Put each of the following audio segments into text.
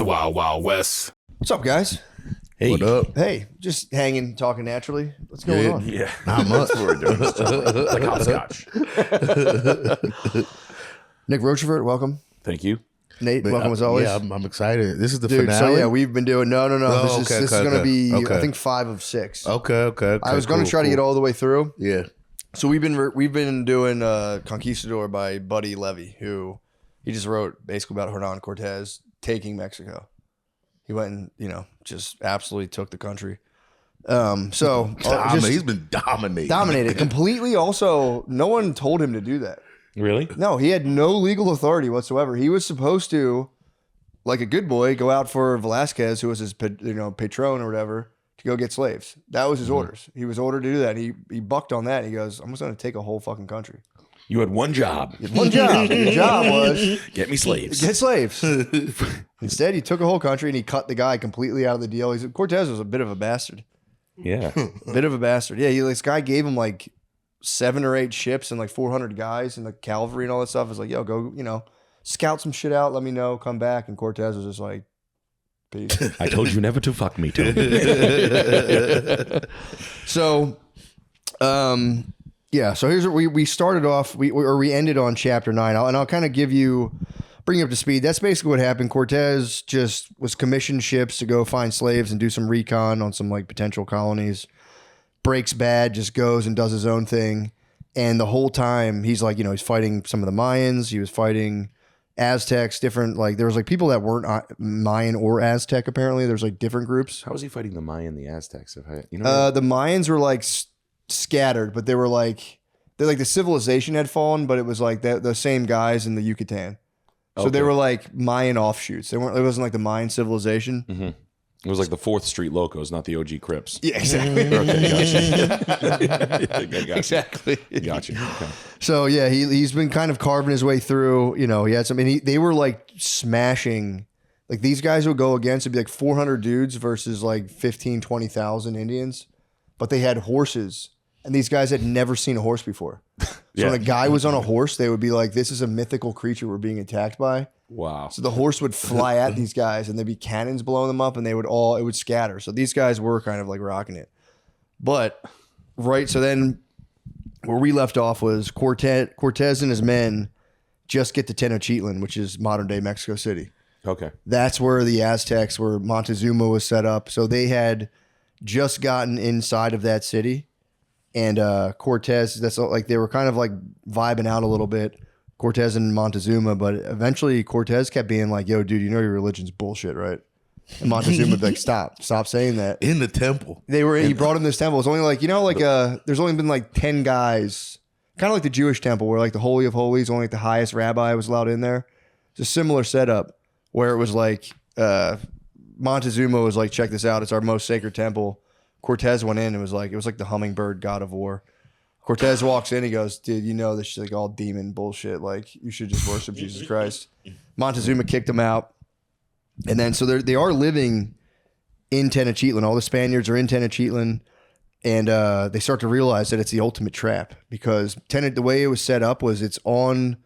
The Wild Wild West. What's up, guys? Hey. What up? Hey, just hanging, talking naturally. What's going on? Yeah. Not much. That's what we're doing. Just chilling. Like hopscotch. Nick Rochefort, welcome. Thank you. Nate, welcome as always. Yeah, I'm excited. This is the Dude, finale. so yeah, we've been doing no. Oh, This okay, is okay, going to okay. be, Okay. I think 5 of 6. Okay. I was going to try to get all the way through. Yeah. So we've been doing Conquistador by Buddy Levy, who he just wrote basically about Hernan Cortez taking Mexico. He went and just absolutely took the country. He's been dominated completely. Also, no one told him to do that. Really? No, he had no legal authority whatsoever. He was supposed to, like a good boy, go out for Velasquez, who was his patron or whatever, to go get slaves. That was his orders. He was ordered to do that. He bucked on that. He goes, I'm just going to take a whole fucking country. You had one job. He had one job. Your job was Get me slaves. get slaves. Instead, he took a whole country and he cut the guy completely out of the deal. Cortez was a bit of a bastard. Yeah. Bit of a bastard. Yeah, this guy gave him like 7 or 8 ships and like 400 guys and the cavalry and all that stuff. It's like, yo, go, scout some shit out. Let me know. Come back. And Cortez was just like, peace. I told you never to fuck me, too. So, yeah. So here's what we started off. We ended on chapter 9, and I'll kind of bring you up to speed. That's basically what happened. Cortez just was commissioned ships to go find slaves and do some recon on some like potential colonies. Breaks bad, just goes and does his own thing. And the whole time he's like, he's fighting some of the Mayans. He was fighting Aztecs, different, like there was like people that weren't Mayan or Aztec. Apparently there's like different groups. How was he fighting the Maya and the Aztecs? The Mayans were like scattered, but they were like, the civilization had fallen, but it was like the same guys in the Yucatan. So they were like Mayan offshoots. It wasn't like the Mayan civilization. Mm-hmm. It was like the 4th Street Locos, not the OG Crips. Yeah, exactly. Okay, gotcha. Exactly. Gotcha. Okay. So yeah, he's been kind of carving his way through. He had some, and they were like smashing. Like these guys would go against, it'd be like 400 dudes versus like 15, 20,000 Indians, but they had horses, and these guys had never seen a horse before. So when a guy was on a horse, they would be like, "This is a mythical creature we're being attacked by." Wow. So the horse would fly at these guys, and there'd be cannons blowing them up, and it would scatter. So these guys were kind of like rocking it. But so then where we left off was Cortez and his men just get to Tenochtitlan, which is modern day Mexico City. Okay. That's where the Aztecs, where Montezuma was set up. So they had just gotten inside of that city, and Cortez, that's like they were kind of like vibing out a little bit. Cortez and Montezuma, but eventually Cortez kept being like, yo, dude, your religion's bullshit, right? And Montezuma would be like, stop saying that. In the temple. He brought him to this temple. It's only like, there's only been like 10 guys, kind of like the Jewish temple where like the Holy of Holies, only like the highest rabbi was allowed in there. It's a similar setup where it was like, Montezuma was like, check this out. It's our most sacred temple. Cortez went in and it was like the hummingbird god of war. Cortez walks in, he goes, dude, this is like all demon bullshit. Like, you should just worship Jesus Christ. Montezuma kicked him out. And then, so they are living in Tenochtitlan. All the Spaniards are in Tenochtitlan. And they start to realize that it's the ultimate trap because the way it was set up was it's on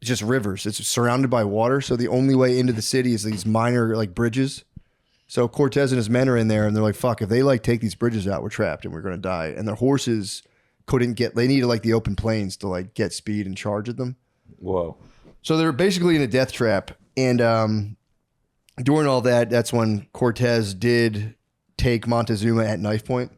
just rivers. It's surrounded by water. So the only way into the city is these minor like bridges. So Cortez and his men are in there and they're like, fuck, if they like take these bridges out, we're trapped and we're going to die. And their horses they needed like the open plains to like get speed and charge at them. Whoa. So they're basically in a death trap. And during all that, that's when Cortez did take Montezuma at knife point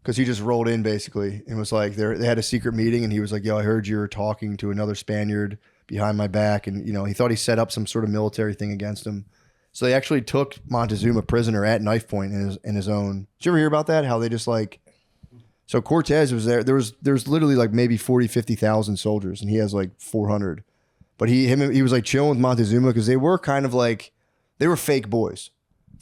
because he just rolled in basically and was like, they had a secret meeting and he was like, yo, I heard you were talking to another Spaniard behind my back. And, he thought he set up some sort of military thing against him. So they actually took Montezuma prisoner at knife point in his own. Did you ever hear about that? How they just like, so Cortez was there. There's literally like maybe 40, 50,000 soldiers, and he has like 400. But he was like chilling with Montezuma because they were kind of like they were fake boys.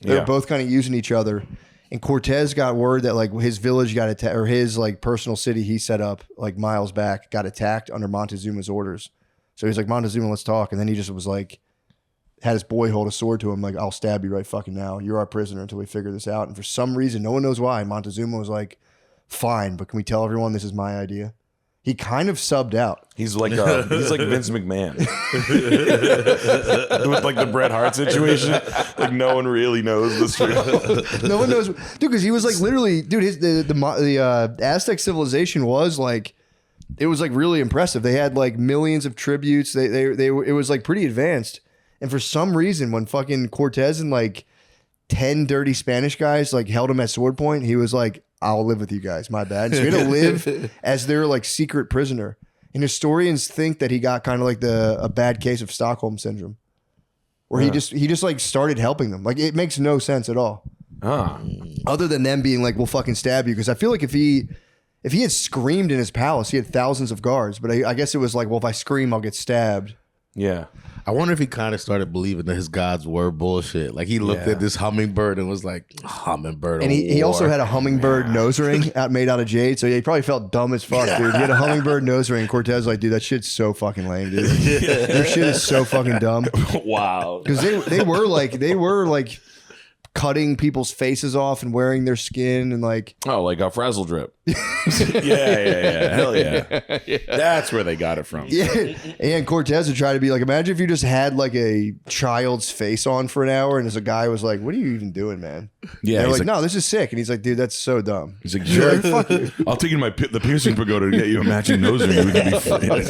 They were both kind of using each other. And Cortez got word that like his village got attacked, or his like personal city he set up like miles back got attacked under Montezuma's orders. So he's like, Montezuma, let's talk. And then he just was like, had his boy hold a sword to him, like, I'll stab you right fucking now. You're our prisoner until we figure this out. And for some reason, no one knows why, Montezuma was like, fine, but can we tell everyone this is my idea? he kind of subbed out. He's like Vince McMahon with like the Bret Hart situation. Like no one really knows the truth. No one knows, dude, because he was like literally, dude. The Aztec civilization was like, it was like really impressive. They had like millions of tributes. It was like pretty advanced. And for some reason, when fucking Cortez and like 10 dirty Spanish guys like held him at sword point, he was like, I'll live with you guys. My bad. So he had to live as their like secret prisoner. And historians think that he got kind of like a bad case of Stockholm syndrome, where he just like started helping them. Like it makes no sense at all. Other than them being like, we'll fucking stab you. Because I feel like if he had screamed in his palace, he had thousands of guards. But I guess it was like, well, if I scream, I'll get stabbed. Yeah. I wonder if he kind of started believing that his gods were bullshit. Like he looked at this hummingbird and was like, hummingbird. And he also had a hummingbird nose ring made out of jade. So he probably felt dumb as fuck, dude. He had a hummingbird nose ring. Cortez was like, dude, that shit's so fucking lame, dude. Your shit is so fucking dumb. Wow. Because they were like cutting people's faces off and wearing their skin and like like a frazzle drip. yeah. Hell yeah. That's where they got it from. yeah. And Cortez would try to be like, imagine if you just had like a child's face on for an hour and as a guy was like, what are you even doing, man? Yeah. They're like, no, this is sick. And he's like, dude, that's so dumb. He's like, sure. Like, fuck you. I'll take you to the piercing pagoda to get you a matching nose ring. We can be friends.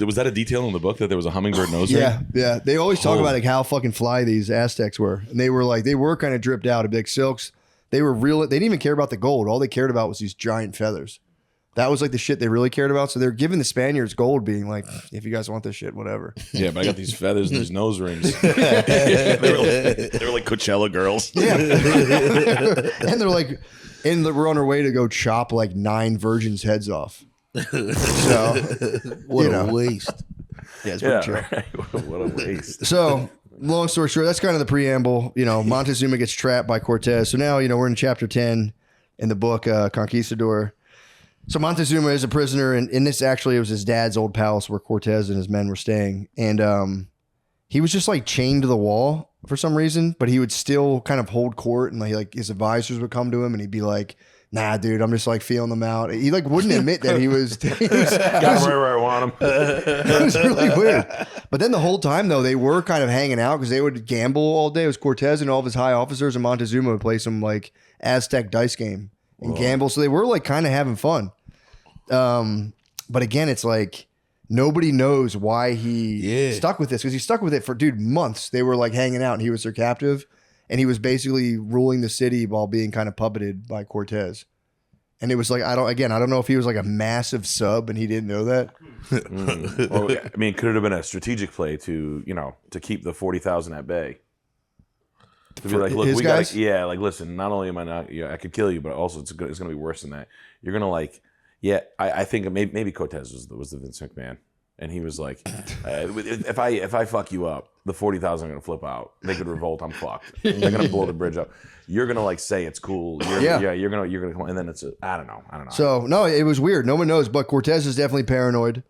Was that a detail in the book that there was a hummingbird nose ring? Yeah. They always talk about like how fucking fly these Aztecs were. And they were kind of dripped out of big silks. They were real. They didn't even care about the gold. All they cared about was these giant feathers. That was like the shit they really cared about. So they're giving the Spaniards gold, being like, if you guys want this shit, whatever. Yeah, but I got these feathers and these nose rings. they were like Coachella girls. Yeah. And they're like, we're on our way to go chop like 9 virgins' heads off. So, what a waste. Yeah, it's pretty chill. Right. What a waste. So, long story short, that's kind of the preamble. Montezuma gets trapped by Cortez. So now, we're in chapter 10 in the book, Conquistador. So Montezuma is a prisoner, and this actually, it was his dad's old palace where Cortez and his men were staying. And he was just like chained to the wall for some reason, but he would still kind of hold court, and like his advisors would come to him and he'd be like, nah, dude, I'm just like feeling them out. He like wouldn't admit that he was got him right where I want him. It was really weird. But then the whole time though, they were kind of hanging out because they would gamble all day. It was Cortez and all of his high officers, and Montezuma would play some like Aztec dice game and gamble. So they were like kind of having fun. But again, it's like nobody knows why he stuck with this, because he stuck with it for months. They were like hanging out and he was their captive. And he was basically ruling the city while being kind of puppeted by Cortez. And it was like, I don't know if he was like a massive sub and he didn't know that. Well, I mean, could it have been a strategic play to keep the 40,000 at bay? To be like, look, his guys? like, listen, not only am I not, I could kill you, but also it's going to be worse than that. You're going to like, I think maybe Cortez was the Vince McMahon. And he was like, if I fuck you up, the 40,000 are going to flip out. They could revolt. I'm fucked. They're going to blow the bridge up. You're going to like say it's cool. You're going to come. And then I don't know. So no, it was weird. No one knows, but Cortez is definitely paranoid.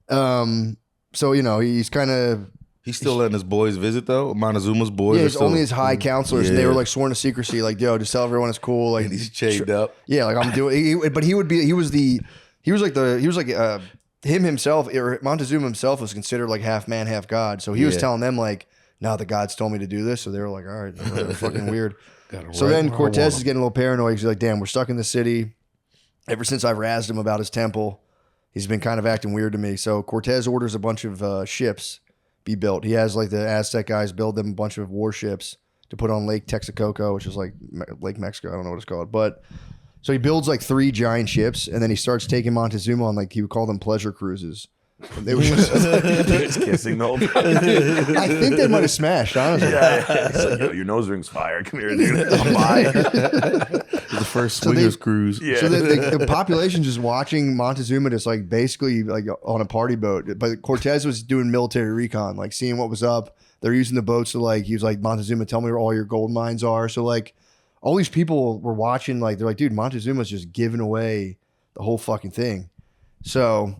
So, he's kind of. He's still letting his boys visit though. Montezuma's boys. Yeah, it's only his high counselors, and they were like sworn to secrecy. Like, yo, just tell everyone it's cool. Like, and he's chained up. Yeah, like I'm doing. But he was like him himself, or Montezuma himself was considered like half man, half god. So he was telling them like, no, the gods told me to do this. So they were like, all right, that's fucking weird. So then Cortez is getting a little paranoid. He's like, damn, we're stuck in the city. Ever since I've razzed him about his temple, he's been kind of acting weird to me. So Cortez orders a bunch of ships be built. He has like the Aztec guys build them a bunch of warships to put on Lake Texcoco, which is like Lake Mexico. I don't know what it's called, but so he builds like 3 giant ships, and then he starts taking Montezuma on, like, he would call them pleasure cruises. And they were just kissing the whole time. I think they might have smashed, honestly. Yeah. It's like, yo, your nose ring's fire. Come here, dude. I'm by. The first swingers cruise. Yeah. So the population's just watching Montezuma just like basically like on a party boat. But Cortez was doing military recon, like seeing what was up. They're using the boats to like, he was like, Montezuma, tell me where all your gold mines are. So like, all these people were watching, like, they're like, dude, Montezuma's just giving away the whole fucking thing. So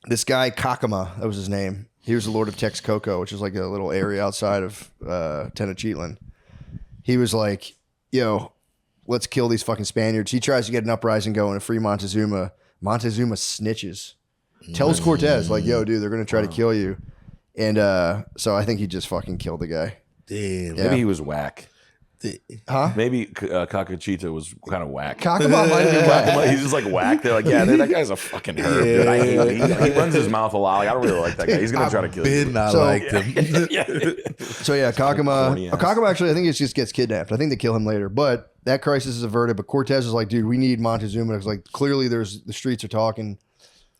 this guy, Cacama, that was his name. He was the Lord of Texcoco, which is like a little area outside of Tenochtitlan. He was like, yo, let's kill these fucking Spaniards. He tries to get an uprising going to free Montezuma. Montezuma snitches, tells Cortez like, "Yo, dude, they're gonna try to kill you," and so I think he just fucking killed the guy. Damn. Maybe he was whack. Huh? Maybe Kakachita was kind of whack. Kakama might have been whack. He's just like whack. They're like, yeah, dude, that guy's a fucking herb. Dude. I hate him. He runs his mouth a lot. Like, I don't really like that guy. He's gonna try to kill you. I liked him. So yeah, Kakama. Corny ass. Kakama actually, I think it just gets kidnapped. I think they kill him later, but that crisis is averted. But Cortez is like, dude, we need Montezuma. It's like clearly the streets are talking.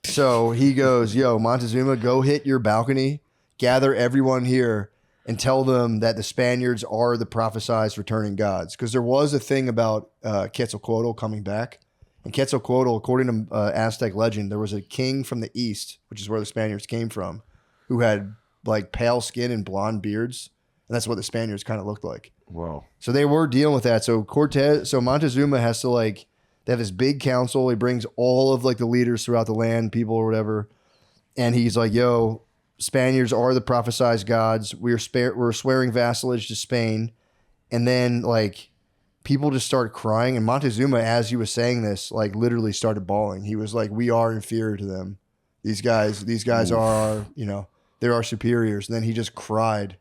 So he goes, yo, Montezuma, go hit your balcony, gather everyone here, and tell them that the Spaniards are the prophesized returning gods. Because there was a thing about Quetzalcoatl coming back. And Quetzalcoatl, according to Aztec legend, there was a king from the east, which is where the Spaniards came from, who had like pale skin and blonde beards. And that's what the Spaniards kind of looked like. Whoa. So they were dealing with that. So Montezuma has to they have this big council. He brings all of like the leaders throughout the land, people or whatever. And he's like, yo, Spaniards are the prophesized gods. We're swearing vassalage to Spain. And then like people just start crying. And Montezuma, as he was saying this, like literally started bawling. He was like, we are inferior to them. These guys are, they're our superiors. And then he just cried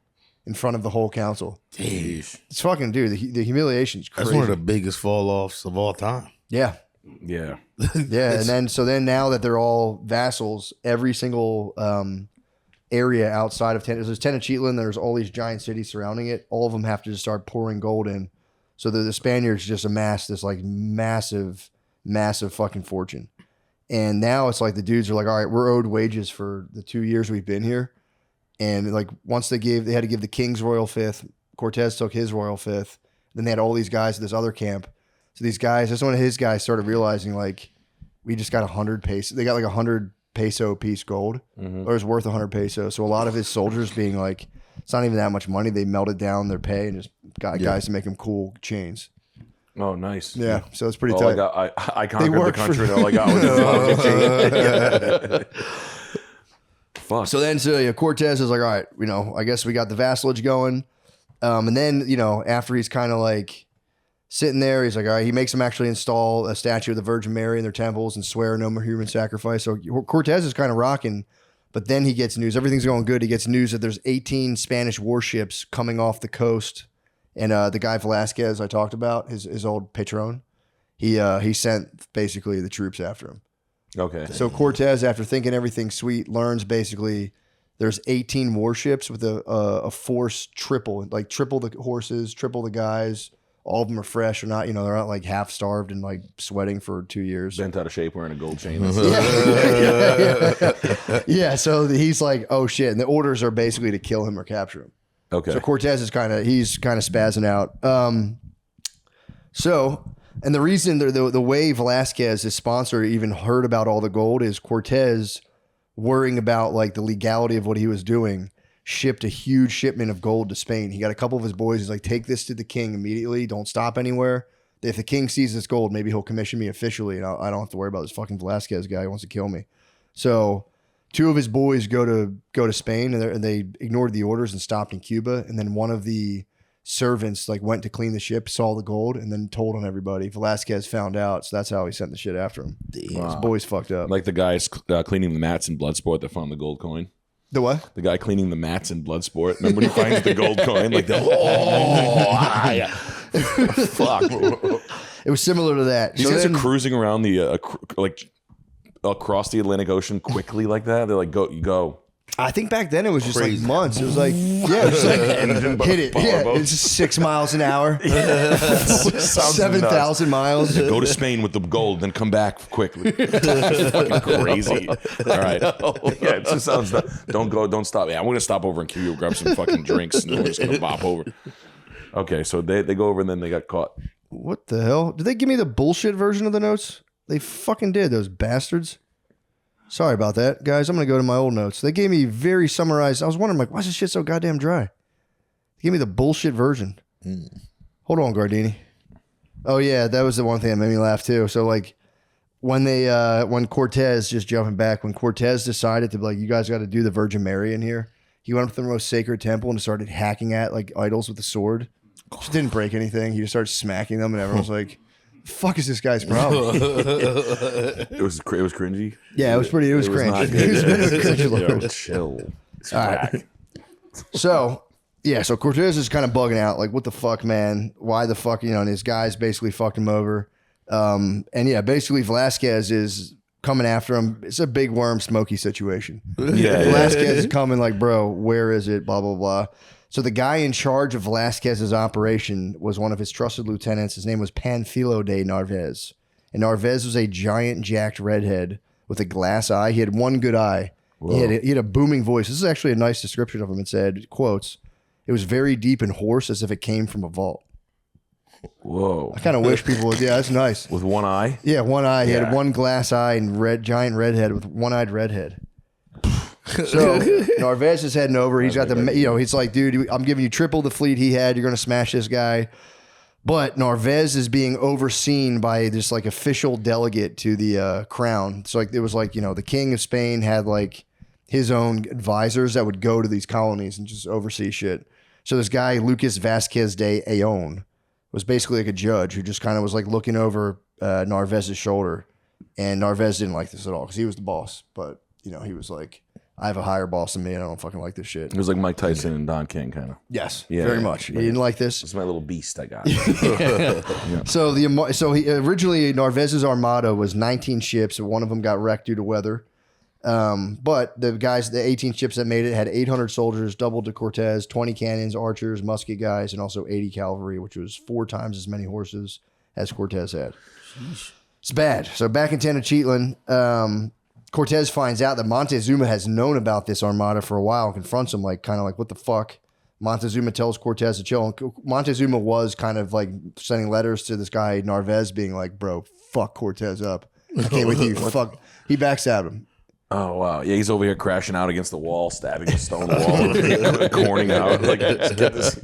in front of the whole council. Jeez. It's fucking, dude, the humiliation is crazy. That's one of the biggest fall offs of all time. Yeah. Yeah. Yeah. And then now that they're all vassals, every single area outside of there's Tenochtitlan, there's all these giant cities surrounding it. All of them have to just start pouring gold in. So the Spaniards just amassed this like massive fucking fortune. And now it's like the dudes are like, all right, we're owed wages for the 2 years we've been here. And like once they had to give the king's royal fifth. Cortez took his royal fifth. Then they had all these guys at this other camp. So these guys, just one of his guys started realizing like, we just got 100 peso. They got like 100 peso piece gold. Or it was worth 100 pesos. So a lot of his soldiers being like, it's not even that much money. They melted down their pay and just got guys to make them cool chains. Oh, nice. Yeah. So it's pretty all tight. I conquered the country. And all I got was a chain. Fuck. So then, Cortez is like, all right, I guess we got the vassalage going. And then, after he's kind of like sitting there, he's like, all right, he makes them actually install a statue of the Virgin Mary in their temples and swear no more human sacrifice. So Cortez is kind of rocking, but then he gets news. Everything's going good. He gets news that there's 18 Spanish warships coming off the coast. And the guy Velasquez I talked about, his old patron, he sent basically the troops after him. Okay. So Cortez, after thinking everything's sweet, learns basically there's 18 warships with a force triple the horses, triple the guys. All of them are fresh or not, they're not like half starved and like sweating for 2 years. Bent out of shape wearing a gold chain. Yeah. So he's like, oh shit. And the orders are basically to kill him or capture him. Okay. So Cortez is kind of spazzing out. And the reason the way Velasquez, his sponsor, even heard about all the gold is Cortez, worrying about like the legality of what he was doing, shipped a huge shipment of gold to Spain. He got a couple of his boys. He's like, take this to the king immediately. Don't stop anywhere. If the king sees this gold, maybe he'll commission me officially, and I don't have to worry about this fucking Velasquez guy who wants to kill me. So 2 of his boys go to Spain, and they ignored the orders and stopped in Cuba. And then one of the servants like went to clean the ship, saw the gold, and then told on everybody. Velasquez found out, so that's how he sent the shit after him. Wow. His boys fucked up. Like the guys cleaning the mats in Bloodsport that found the gold coin. The what? The guy cleaning the mats in Bloodsport. Remember when he finds the gold coin? Like fuck. It was similar to that. These guys are cruising around the across the Atlantic Ocean quickly like that. They're like, go. I think back then it was just like months. It was like, it was like hit it. Yeah, it's just 6 miles an hour, 7,000 miles. Go to Spain with the gold, then come back quickly. Fucking crazy. All right. Yeah, it just sounds. Don't stop. Yeah, I'm gonna stop over in Cuba, grab some fucking drinks, and then we're just gonna bop over. Okay, so they go over and then they got caught. What the hell? Did they give me the bullshit version of the notes? They fucking did, those bastards. Sorry about that, guys. I'm going to go to my old notes. They gave me very summarized. I was wondering, like, why is this shit so goddamn dry? They gave me the bullshit version. Hold on, Gardini. Oh, yeah, that was the one thing that made me laugh, too. So, like, when Cortez, just jumping back, when Cortez decided to be like, you guys got to do the Virgin Mary in here, he went up to the most sacred temple and started hacking at, like, idols with a sword. Just didn't break anything. He just started smacking them, and everyone was like, fuck is this guy's problem? It was cringy. Yeah, it was cringe. not It was good. cringe a little. Yo, chill. It's All right. whack. So Cortez is kind of bugging out, like, what the fuck, man? Why the fuck, and his guys basically fucked him over. Basically Velasquez is coming after him. It's a big worm smoky situation. Velasquez is coming like, bro, where is it? Blah, blah, blah. So the guy in charge of Velasquez's operation was one of his trusted lieutenants. His name was Panfilo de Narvaez. And Narvaez was a giant jacked redhead with a glass eye. He had one good eye. He had a booming voice. This is actually a nice description of him. It said, quotes, "It was very deep and hoarse as if it came from a vault." Whoa. I kind of wish people would. Yeah, that's nice. With one eye? Yeah, one eye. He had one glass eye and giant redhead with one-eyed redhead. So Narvaez is heading over. He's got he's like, dude, I'm giving you triple the fleet he had. You're going to smash this guy. But Narvaez is being overseen by this like official delegate to the crown. So like it was like, the king of Spain had like his own advisors that would go to these colonies and just oversee shit. So this guy, Lucas Vasquez de Ayllón, was basically like a judge who just kind of was like looking over Narvaez's shoulder. And Narvaez didn't like this at all because he was the boss. But, he was like, I have a higher boss than me and I don't fucking like this shit. It was like Mike Tyson and Don King, kind of. Yes, very much. He didn't like this. It's my little beast I got. So originally Narvaez's armada was 19 ships, and one of them got wrecked due to weather. But the 18 ships that made it had 800 soldiers, doubled to Cortez, 20 cannons, archers, musket guys, and also 80 cavalry, which was 4 times as many horses as Cortez had. Sheesh. It's bad. So back in Tenochtitlan, Cortez finds out that Montezuma has known about this armada for a while and confronts him kind of like, what the fuck? Montezuma tells Cortez to chill. And Montezuma was kind of like sending letters to this guy, Narvaez, being like, bro, fuck Cortez up. I can't wait till you fuck. He backstabbed him. Oh, wow. Yeah, he's over here crashing out against the wall, stabbing a stone wall, corning out. Like, get this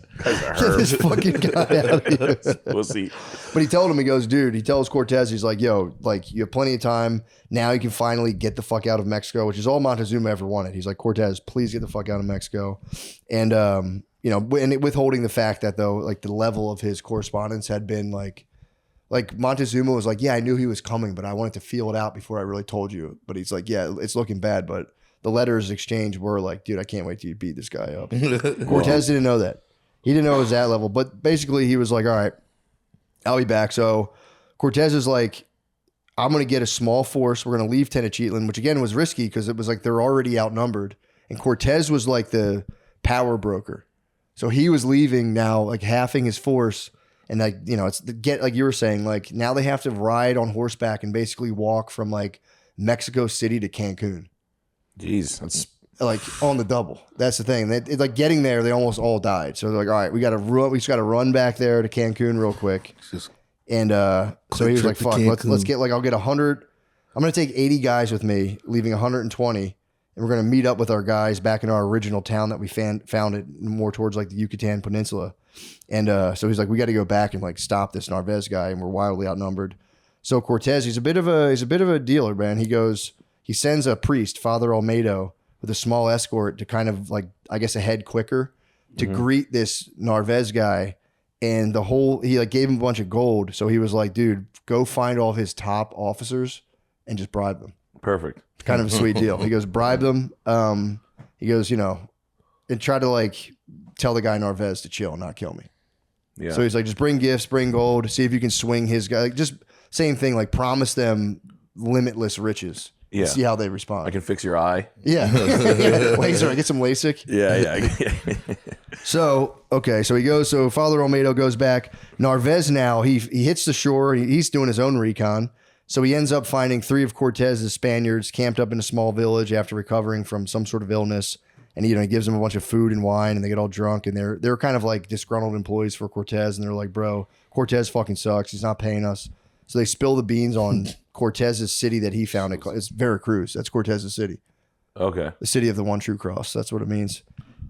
fucking guy out of here. Pussy. But he told him, he tells Cortez, he's like, yo, like, you have plenty of time. Now you can finally get the fuck out of Mexico, which is all Montezuma ever wanted. He's like, Cortez, please get the fuck out of Mexico. And, and withholding the fact that, though, like, the level of his correspondence had been, like Montezuma was like, yeah, I knew he was coming, but I wanted to feel it out before I really told you. But he's like, yeah, it's looking bad. But the letters exchanged were like, dude, I can't wait till you beat this guy up. Cortez didn't know that. He didn't know it was that level. But basically he was like, all right, I'll be back. So Cortez is like, I'm going to get a small force. We're going to leave Tenochtitlan, which again was risky because it was like they're already outnumbered. And Cortez was like the power broker. So he was leaving now, like halving his force. And like, it's like you were saying, like now they have to ride on horseback and basically walk from like Mexico City to Cancun. Jeez, that's like on the double. That's the thing. It's like getting there, they almost all died. So they're like, all right, we just got to run back there to Cancun real quick. And so he was like, fuck, let's get like, I'll get 100. I'm going to take 80 guys with me, leaving 120. And we're going to meet up with our guys back in our original town that we founded more towards like the Yucatan Peninsula. And so he's like, we got to go back and like stop this Narvaez guy, and we're wildly outnumbered. So Cortez, he's a bit of a dealer, man. He sends a priest, Father Olmedo, with a small escort to kind of like, I guess, a head quicker to greet this Narvaez guy. And he like gave him a bunch of gold. So he was like, dude, go find all of his top officers and just bribe them. perfect. Kind of a sweet deal. He goes, bribe them. He goes, and try to like tell the guy Narvaez to chill and not kill me. Yeah. So he's like, just bring gifts, bring gold, see if you can swing his guy. Like, just same thing, like promise them limitless riches. Yeah. See how they respond. I can fix your eye. Yeah. Laser. Get some LASIK. Yeah. So, okay. So he goes, so Father Olmedo goes back. Narvaez now, he hits the shore. He's doing his own recon. So he ends up finding 3 of Cortez's Spaniards camped up in a small village after recovering from some sort of illness. And, he gives them a bunch of food and wine, and they get all drunk. And they're kind of like disgruntled employees for Cortez. And they're like, bro, Cortez fucking sucks. He's not paying us. So they spill the beans on Cortez's city that he founded. It's Veracruz. That's Cortez's city. Okay. The city of the one true cross. That's what it means.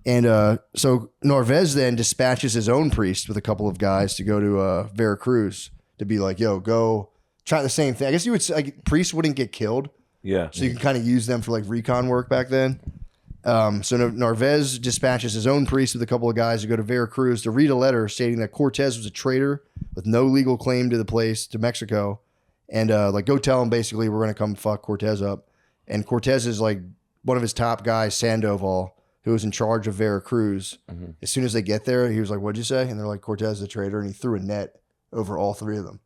And so Narvaez then dispatches his own priest with a couple of guys to go to Veracruz to be like, yo, go try the same thing. I guess you would say like, priests wouldn't get killed. Yeah. So you can kind of use them for like recon work back then. So Narvaez dispatches his own priest with a couple of guys to go to Veracruz to read a letter stating that Cortez was a traitor with no legal claim to the place, to Mexico. And like, go tell him basically we're going to come fuck Cortez up. And Cortez is like one of his top guys, Sandoval, who was in charge of Veracruz. As soon as they get there, he was like, what'd you say? And they're like, Cortez is a traitor. And he threw a net over all three of them.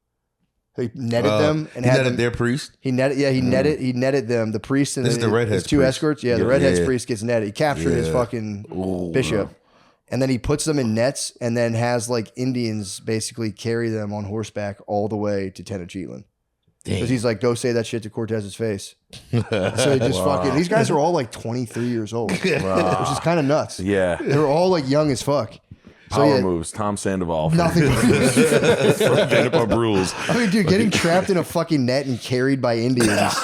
He netted them and had them, their priest. He netted them. The priest and This is the redhead's his two priest. escorts. Yeah, the redhead's priest gets netted. He captured his fucking bishop, and then he puts them in nets, and then has like Indians basically carry them on horseback all the way to Tenochtitlan. Because he's like, go say that shit to Cortez's face. So he just fucking. These guys are all like 23 years old, which is kind of nuts. Yeah. They were all like young as fuck. Power moves. Tom Sandoval. Nothing. Vanderpump Rules. I mean, dude, getting trapped in a fucking net and carried by Indians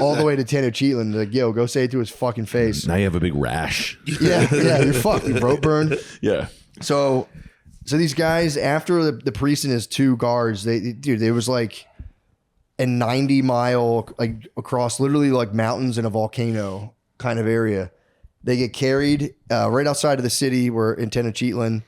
all the way to Tenochtitlan. Like, yo, go say it to his fucking face. Now you have a big rash. Yeah, you're fucked. You rope burn. Yeah. So these guys, after the priest and his two guards, there was like a 90-mile, like across literally like mountains and a volcano kind of area. They get carried right outside of the city. We're in Tenochtitlan.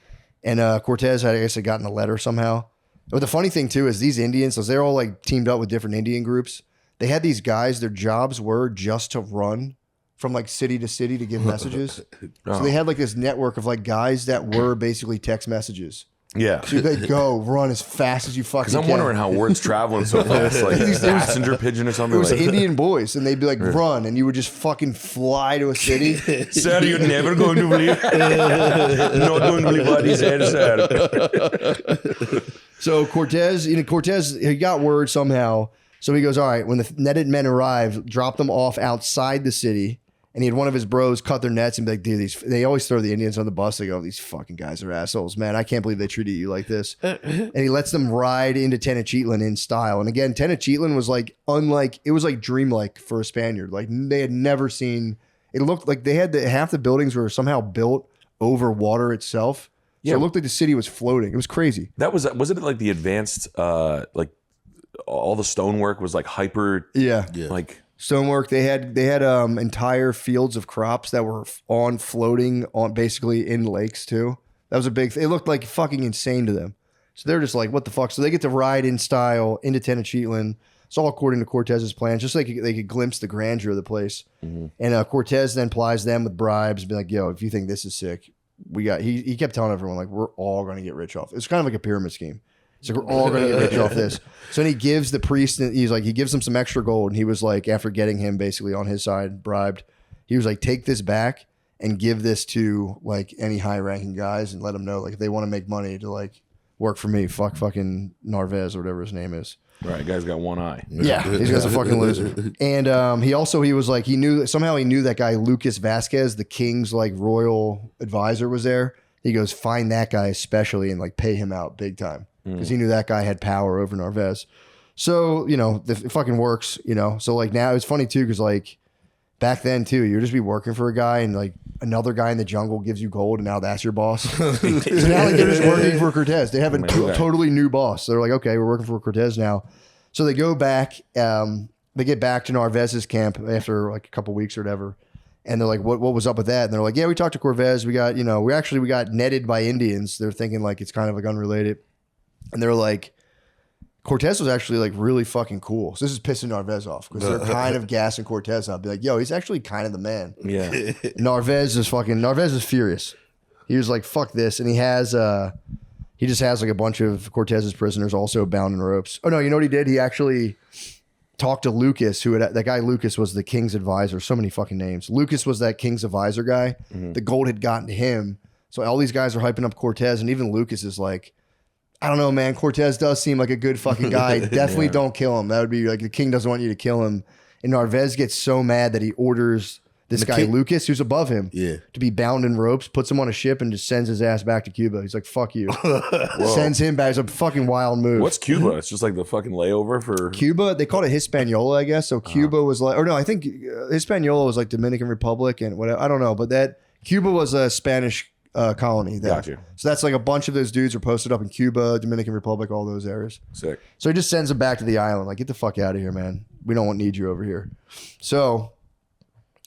And Cortez, I guess, had gotten a letter somehow. But the funny thing, too, is these Indians, so they're all like teamed up with different Indian groups. They had these guys, their jobs were just to run from like city to city to give messages. So they had like this network of like guys that were basically text messages. Yeah. So they go run as fast as you fucking can. Because I'm wondering how words traveling so fast, like passenger pigeon or something. It was like Indian boys, and they'd be like, run, and you would just fucking fly to a city. Sir, you're never going to believe. Not going to believe what he said, sir. So Cortez, he got word somehow. So he goes, all right, when the netted men arrive, drop them off outside the city. And he had one of his bros cut their nets and be like, dude, they always throw the Indians on the bus. They go, these fucking guys are assholes, man. I can't believe they treated you like this. And he lets them ride into Tenochtitlan in style. And again, Tenochtitlan was like it was like dreamlike for a Spaniard. Like they had never seen, it looked like they had half the buildings were somehow built over water itself. So it looked like the city was floating. It was crazy. Was it like the advanced, like all the stonework was like hyper, like stonework. They had entire fields of crops that were floating on basically in lakes too. That was a big thing. It looked like fucking insane to them. So they're just like, what the fuck? So they get to ride in style into Tenochtitlan. It's all according to Cortez's plans, just like they could glimpse the grandeur of the place. And Cortez then plies them with bribes, be like, yo, if you think this is sick, he kept telling everyone like, we're all going to get rich off. It's kind of like a pyramid scheme. It's like, we're all going to get rich off this. So then he gives the priest, and he gives him some extra gold. And he was like, after getting him basically on his side, bribed, he was like, take this back and give this to like any high ranking guys and let them know, like, if they want to make money to like work for me, fucking Narvaez or whatever his name is. Right, guy's got one eye. Yeah, he's a fucking loser. And he was like, he knew that guy Lucas Vasquez, the king's like royal advisor, was there. He goes, find that guy especially and like pay him out big time, because he knew that guy had power over Narvaez. So it fucking works. So like now it's funny too, because like back then too, you'd just be working for a guy and like another guy in the jungle gives you gold and now that's your boss. So now like they're just working for Cortez. They have a totally new boss. So they're like, okay, we're working for Cortez now. So they go back. They get back to Narvaez's camp after like a couple weeks or whatever. And they're like, what was up with that? And they're like, yeah, we talked to Cortez. We got, we got netted by Indians. They're thinking like it's kind of like unrelated. And they're like, Cortez was actually like really fucking cool. So this is pissing Narvaez off because they're kind of gassing Cortez up. Be like, yo, he's actually kind of the man. Yeah. Narvaez is furious. He was like, fuck this. And he just has like a bunch of Cortez's prisoners also bound in ropes. Oh no, you know what he did? He actually talked to Lucas, that guy Lucas was the king's advisor. So many fucking names. Lucas was that king's advisor guy. The gold had gotten to him. So all these guys are hyping up Cortez, and even Lucas is like, I don't know, man. Cortez does seem like a good fucking guy. Definitely don't kill him. That would be like the king doesn't want you to kill him. And Narvaez gets so mad that he orders this guy Lucas, who's above him, to be bound in ropes, puts him on a ship, and just sends his ass back to Cuba. He's like, fuck you. Sends him back. It's a fucking wild move. What's Cuba? It's just like the fucking layover for Cuba. They called it Hispaniola, I guess. So Cuba was like, or no, I think Hispaniola was like Dominican Republic and whatever. I don't know, but that Cuba was a Spanish colony there. Gotcha. So that's like a bunch of those dudes are posted up in Cuba, Dominican Republic, all those areas. Sick. So he just sends them back to the island. Like, get the fuck out of here, man. We don't need you over here. So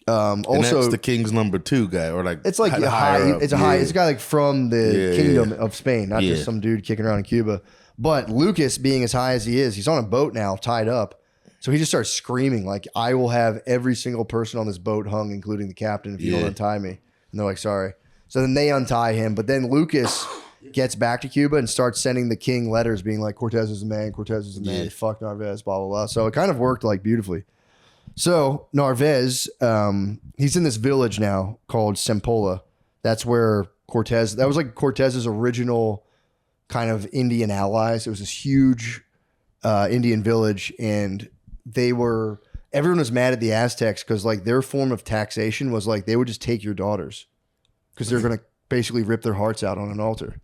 And Also, that's the king's number 2 guy, or like it's like higher up. it's a high. It's a guy like from the kingdom of Spain, not Yeah. just some dude kicking around in Cuba. But Lucas, being as high as he is, he's on a boat now, tied up. So he just starts screaming like, "I will have every single person on this boat hung, including the captain, if you don't untie me." And they're like, "Sorry." So then they untie him, but then Lucas gets back to Cuba and starts sending the king letters, being like, "Cortez is a man. Cortez is a man. Fuck Narvaez." Blah blah blah. So it kind of worked like beautifully. So Narvaez, he's in this village now called Sempola. That's where Cortez. That was like Cortez's original kind of Indian allies. It was this huge Indian village, and everyone was mad at the Aztecs because like their form of taxation was like they would just take your daughters because they're gonna basically rip their hearts out on an altar.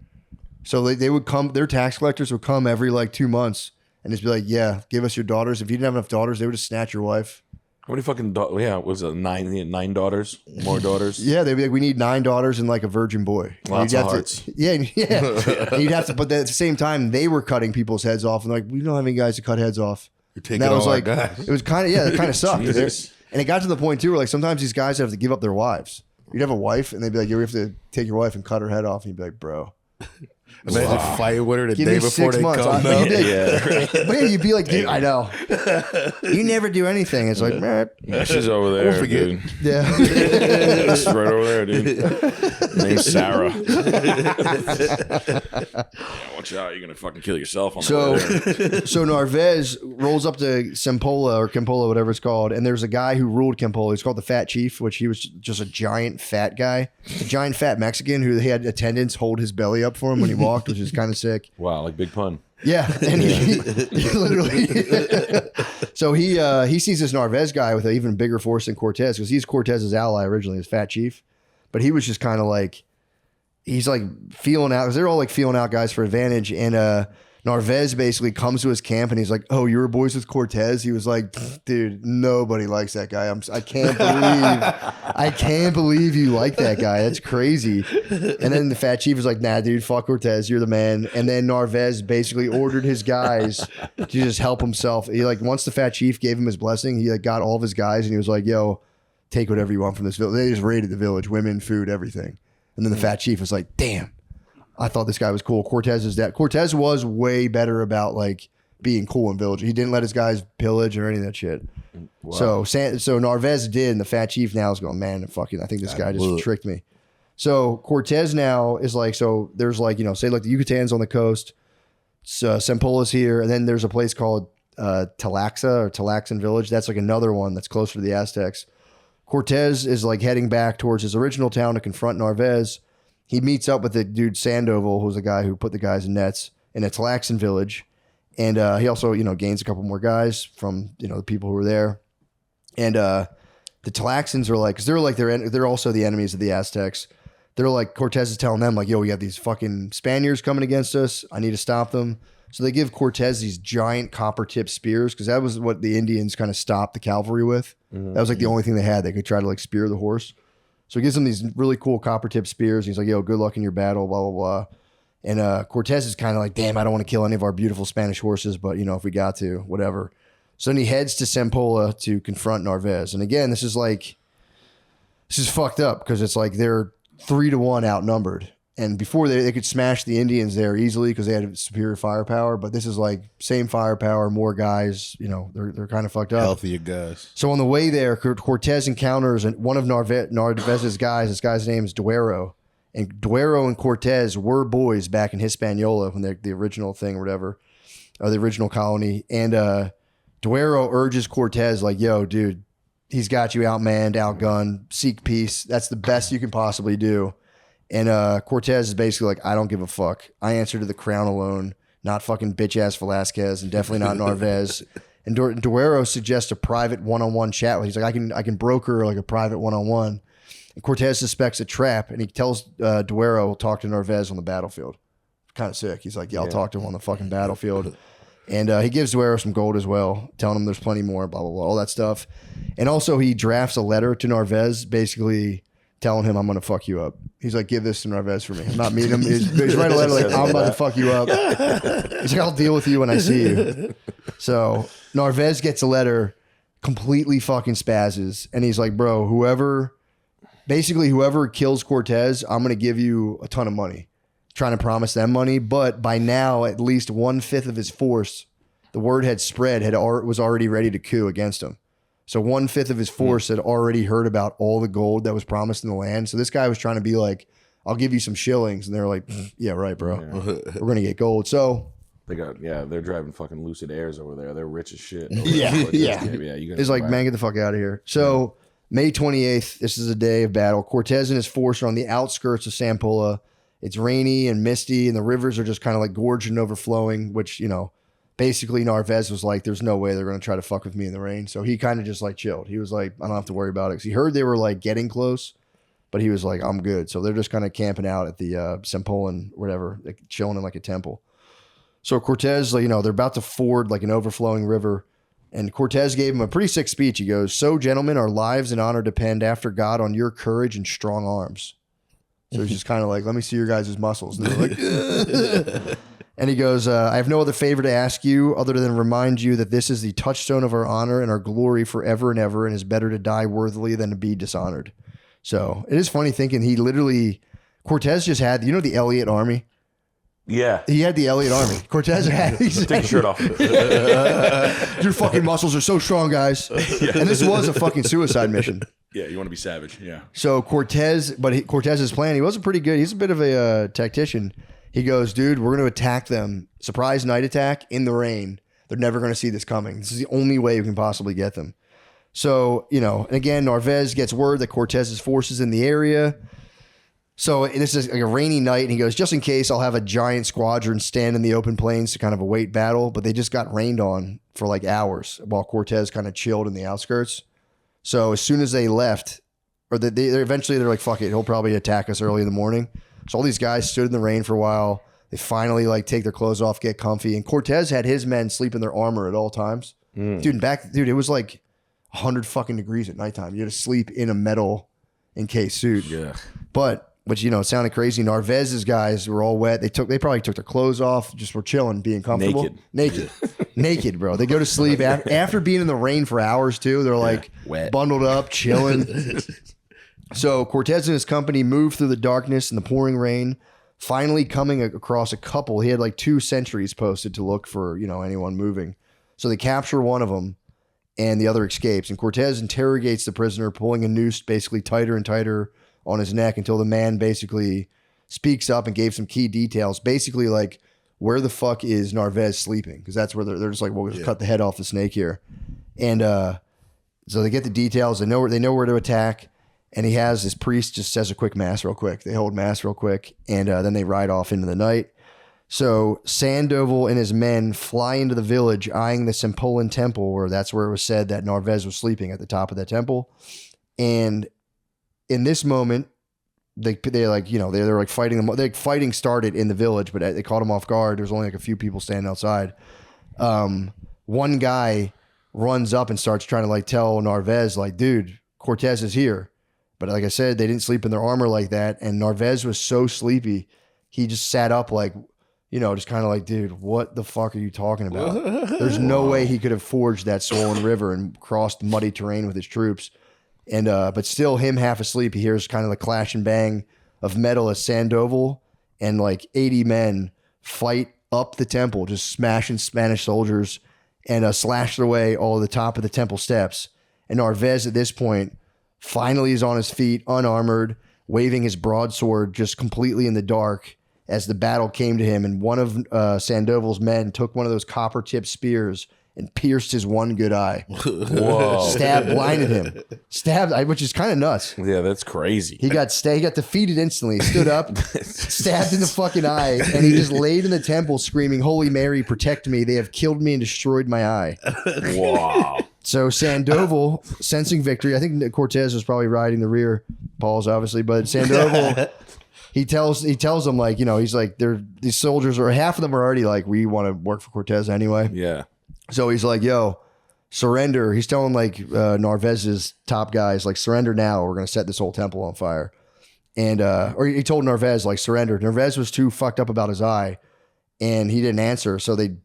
So they would come. Their tax collectors would come every like 2 months and just be like, "Yeah, give us your daughters." If you didn't have enough daughters, they would just snatch your wife. How many fucking was it 9? He had 9 daughters, more daughters. Yeah, they'd be like, "We need 9 daughters and like a virgin boy." Lots of hearts. Yeah. And you'd have to, but at the same time, they were cutting people's heads off, and like, we don't have any guys to cut heads off. You're taking all our guys. It was kind of it kind of sucked. Jesus. And it got to the point too where like sometimes these guys have to give up their wives. You'd have a wife, and they'd be like, "You have to take your wife and cut her head off," and you'd be like, "Bro." Imagine fighting with her the Give day me before 6 they months. come. But No. you'd be like, "Dude, I know. You never do anything." It's like, man, She's over there, Don't forget. dude. yeah. She's right over there, dude. Her name's Sarah. Watch out, you're gonna fucking kill yourself on the way there. So Narvaez rolls up to Sempola or Campola, whatever it's called, and there's a guy who ruled Campola. He's called the Fat Chief, which he was just a giant fat guy, a giant fat Mexican who he had attendants hold his belly up for him when he walked, which is kind of sick. Wow, like Big Pun. Yeah, and he literally. So he sees this Narvaez guy with an even bigger force than Cortez because he's Cortez's ally originally, his Fat Chief, but he was just kind of like he's like feeling out because they're all like feeling out guys for advantage, and Narvaez basically comes to his camp and he's like, "Oh, you were boys with Cortez?" He was like, "Dude, nobody likes that guy. I can't believe you like that guy. That's crazy." And then the Fat Chief was like, "Nah, dude, fuck Cortez. You're the man." And then Narvaez basically ordered his guys to just help himself. He like once the Fat Chief gave him his blessing, he like got all of his guys and he was like, "Yo, take whatever you want from this village." They just raided the village, women, food, everything. And then the Fat Chief was like, "Damn. I thought this guy was cool." Cortez is that. Cortez was way better about like being cool in village. He didn't let his guys pillage or any of that shit. Wow. So Narvaez did, and the Fat Chief now is going, "Man, fucking, I think this guy just tricked me." So Cortez now is like, so there's like, say like the Yucatan's on the coast, Sempola's here, and then there's a place called Talaxa or Talaxan Village. That's like another one that's closer to the Aztecs. Cortez is like heading back towards his original town to confront Narvaez. He meets up with the dude Sandoval, who's the guy who put the guys in nets in a Talaxan village. And he also, gains a couple more guys from, the people who were there. And the Talaxans are like, because they're also the enemies of the Aztecs. They're like, Cortez is telling them like, "Yo, we got these fucking Spaniards coming against us. I need to stop them." So they give Cortez these giant copper tip spears because that was what the Indians kind of stopped the cavalry with. Mm-hmm. That was like the only thing they had. They could try to like spear the horse. So he gives them these really cool copper tip spears. He's like, "Yo, good luck in your battle, blah, blah, blah." And Cortez is kind of like, "Damn, I don't want to kill any of our beautiful Spanish horses, but, if we got to, whatever." So then he heads to Sempola to confront Narvaez. And again, this is fucked up because it's like they're 3-1 outnumbered. And before they could smash the Indians there easily because they had superior firepower. But this is like same firepower, more guys. They're kind of fucked up. Healthier guys. So on the way there, Cortez encounters one of Narvaez's guys. This guy's name is Duero. And Duero and Cortez were boys back in Hispaniola when they're the original thing or whatever, or the original colony. And Duero urges Cortez like, "Yo, dude, he's got you outmanned, outgunned. Seek peace. That's the best you can possibly do." And Cortez is basically like, "I don't give a fuck. I answer to the crown alone, not fucking bitch ass Velasquez, and definitely not Narvaez." And Duero suggests a private one-on-one chat with. He's like, I can broker like a private one-on-one. And Cortez suspects a trap, and he tells Duero will talk to Narvaez on the battlefield. Kind of sick. He's like, "Yeah, I'll talk to him on the fucking battlefield." And he gives Duero some gold as well, telling him there's plenty more, blah, blah, blah, all that stuff. And also he drafts a letter to Narvaez, basically telling him, "I'm going to fuck you up." He's like, "Give this to Narvaez for me. I'm not meeting him." He's writing a letter like, "I'm about to fuck you up." He's like, "I'll deal with you when I see you." So Narvaez gets a letter completely fucking spazzes. And he's like, bro, whoever kills Cortez, I'm going to give you a ton of money. Trying to promise them money. But by now, at least 1/5 of his force, the word had spread, was already ready to coup against him. So 1/5 of his force had already heard about all the gold that was promised in the land. So this guy was trying to be like, I'll give you some shillings. And they're like, yeah, right, bro. Yeah. We're going to get gold. So they're driving fucking Lucid Airs over there. They're rich as shit. Yeah. It's like, man, get the fuck out of here. So May 28th, this is a day of battle. Cortez and his force are on the outskirts of Sampola. It's rainy and misty, and the rivers are just kind of like gorged and overflowing, which, basically Narvaez was like, there's no way they're going to try to fuck with me in the rain. So he kind of just like chilled. He was like, I don't have to worry about it. Because he heard they were like getting close, but he was like, I'm good. So they're just kind of camping out at the Sempolan, whatever, like chilling in like a temple. So Cortez, they're about to ford like an overflowing river. And Cortez gave him a pretty sick speech. He goes, so gentlemen, our lives and honor depend after God on your courage and strong arms. So he's just kind of like, let me see your guys' muscles. And they're like, and he goes, I have no other favor to ask you other than remind you that this is the touchstone of our honor and our glory forever and ever, and is better to die worthily than to be dishonored. So it is funny thinking Cortez just had, the Elliott Army? Yeah. He had the Elliott Army. Cortez had. Take your shirt off. Your fucking muscles are so strong, guys. Yeah. And this was a fucking suicide mission. Yeah, you want to be savage. Yeah. So Cortez's plan, he wasn't pretty good. He's a bit of a tactician. He goes, dude, we're going to attack them. Surprise night attack in the rain. They're never going to see this coming. This is the only way we can possibly get them. So, and again, Narvaez gets word that Cortez's force is in the area. So this is like a rainy night, and he goes, just in case, I'll have a giant squadron stand in the open plains to kind of await battle. But they just got rained on for like hours while Cortez kind of chilled in the outskirts. So as soon as they left, or they're like, fuck it, he'll probably attack us early in the morning. So all these guys stood in the rain for a while. They finally like take their clothes off, get comfy. And Cortez had his men sleep in their armor at all times. Dude, it was like 100 fucking degrees at nighttime. You had to sleep in a metal encased suit. Yeah. Which, it sounded crazy. Narvaez's guys were all wet. They probably took their clothes off, just were chilling, being comfortable. Naked, bro. They go to sleep after being in the rain for hours too. They're like wet, bundled up, chilling. So Cortez and his company moved through the darkness and the pouring rain, finally coming across a couple. He had like 2 sentries posted to look for, anyone moving. So they capture one of them and the other escapes. And Cortez interrogates the prisoner, pulling a noose basically tighter and tighter on his neck until the man basically speaks up and gave some key details. Basically like, where the fuck is Narvaez sleeping? Because that's where they're just like, well, we'll just cut the head off the snake here. And so they get the details. They know where to attack. And he has this priest just says a quick mass real quick. They hold mass real quick. And then they ride off into the night. So Sandoval and his men fly into the village, eyeing the Sempolan temple, where that's where it was said that Narvaez was sleeping, at the top of that temple. And in this moment, they're like fighting them. Fighting started in the village, but they caught them off guard. There's only like a few people standing outside. One guy runs up and starts trying to like tell Narvaez, like, dude, Cortez is here. But like I said, they didn't sleep in their armor like that. And Narvaez was so sleepy, he just sat up like, just kind of like, dude, what the fuck are you talking about? There's no way he could have forged that swollen river and crossed muddy terrain with his troops. And but still, him half asleep, he hears kind of the clash and bang of metal as Sandoval and like 80 men fight up the temple, just smashing Spanish soldiers, and slash their way all the top of the temple steps. And Narvaez at this point finally is on his feet, unarmored, waving his broadsword just completely in the dark as the battle came to him. And one of Sandoval's men took one of those copper-tipped spears and pierced his one good eye. Whoa. Blinded him. Which is kind of nuts. Yeah, that's crazy. He got defeated instantly. He stood up, stabbed in the fucking eye, and he just laid in the temple screaming, Holy Mary, protect me. They have killed me and destroyed my eye. Wow. So Sandoval, sensing victory, I think Cortez was probably riding the rear, Paul's obviously, but Sandoval, he tells them like, he's like, these soldiers are, half of them are already like, we want to work for Cortez anyway. Yeah. So he's like, yo, surrender. He's telling like Narvaez's top guys, like, surrender now. We're going to set this whole temple on fire. And, or he told Narvaez, like, surrender. Narvaez was too fucked up about his eye and he didn't answer. So they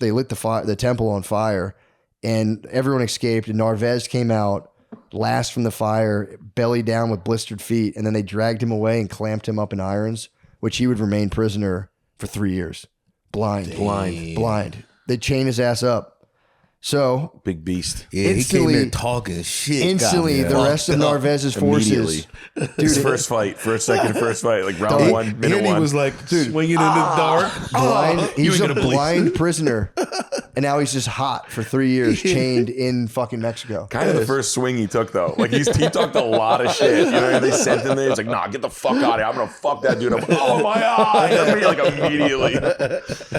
lit the temple on fire. and everyone escaped. And Narvaez came out last from the fire, belly down with blistered feet, and then they dragged him away and clamped him up in irons, which he would remain prisoner for 3 years. Blind. They chain his ass up. So Big beast. Yeah, he came instantly- there talking shit. instantly, the rest of Narvaez's forces, His first fight, like round one, minute And he one. was like swinging in the dark. he was a blind prisoner, and now he's just hot for 3 years, chained in fucking Mexico. Kind of the first swing he took though. Like he talked a lot of shit. You know, they sent him there. He's like, "Nah, get the fuck out of here. I'm gonna fuck that dude up." Oh my eye! Like immediately.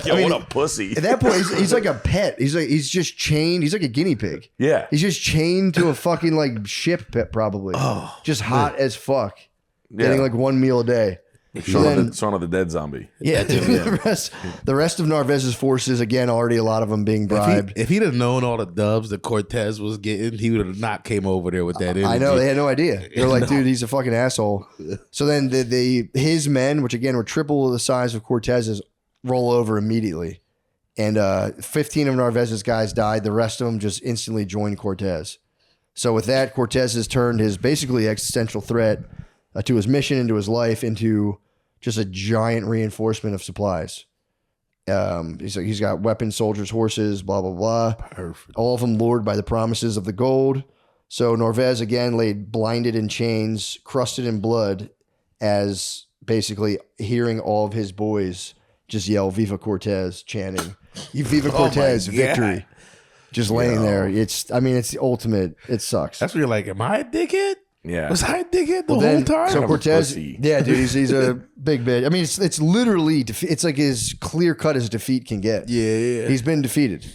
Yo, what a pussy. At that point, he's like a pet. He's just chained. He's like a guinea pig. Yeah. He's just chained to a fucking like ship pit, probably. Just hot as fuck. Getting like one meal a day. Shaun of the Dead zombie. Yeah, dude. The rest of Narvaez's forces, again, already a lot of them being bribed. If he'd have known all the dubs that Cortez was getting, he would have not came over there with that energy. I know, they had no idea. They're like, dude, he's a fucking asshole. So then his men, which again were triple the size of Cortez's, roll over immediately. And 15 of Narvaez's guys died. The rest of them just instantly joined Cortez. So with that, Cortez has turned his basically existential threat to his mission and to his life into just a giant reinforcement of supplies. He's got weapons, soldiers, horses, blah, blah, blah. Perfect. All of them lured by the promises of the gold. So Narvaez again laid blinded in chains, crusted in blood, as basically hearing all of his boys just yell "Viva Cortez," chanting "Viva Cortez, victory!" Just laying there. It's the ultimate. It sucks. That's where you're like, am I a dickhead? Yeah. Was I a dickhead the whole time? So Cortez, pussy. yeah, dude, he's a big bitch. I mean, it's literally it's like as clear cut as defeat can get. Yeah. He's been defeated.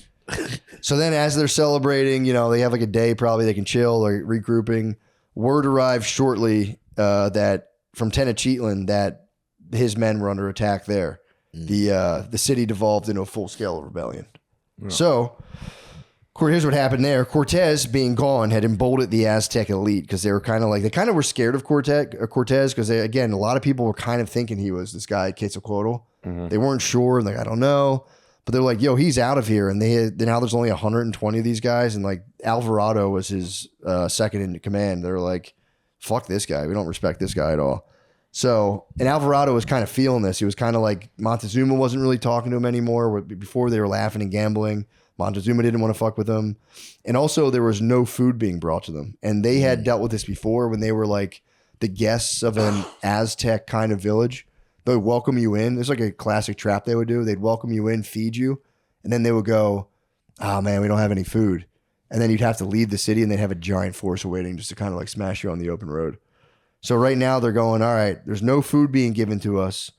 So then, as they're celebrating, they have like a day probably they can chill or regrouping. Word arrives shortly that from Tenochtitlan that his men were under attack there. The city devolved into a full scale rebellion. Yeah. So here's what happened there. Cortez, being gone, had emboldened the Aztec elite because they were scared of Cortez because again, a lot of people were kind of thinking he was this guy Quetzalcoatl. Mm-hmm. They weren't sure, like, I don't know, but they're like, yo, he's out of here. And now there's only 120 of these guys, and like Alvarado was his second in command. They're like, fuck this guy. We don't respect this guy at all. So, and Alvarado was kind of feeling this. He was kind of like, Montezuma wasn't really talking to him anymore. Before they were laughing and gambling. Montezuma didn't want to fuck with them. And also there was no food being brought to them. And they had dealt with this before when they were like the guests of an Aztec kind of village. They would welcome you in. There's like a classic trap they would do. They'd welcome you in, feed you. And then they would go, oh man, we don't have any food. And then you'd have to leave the city and they'd have a giant force waiting just to kind of like smash you on the open road. So right now they're going, all right, there's no food being given to us.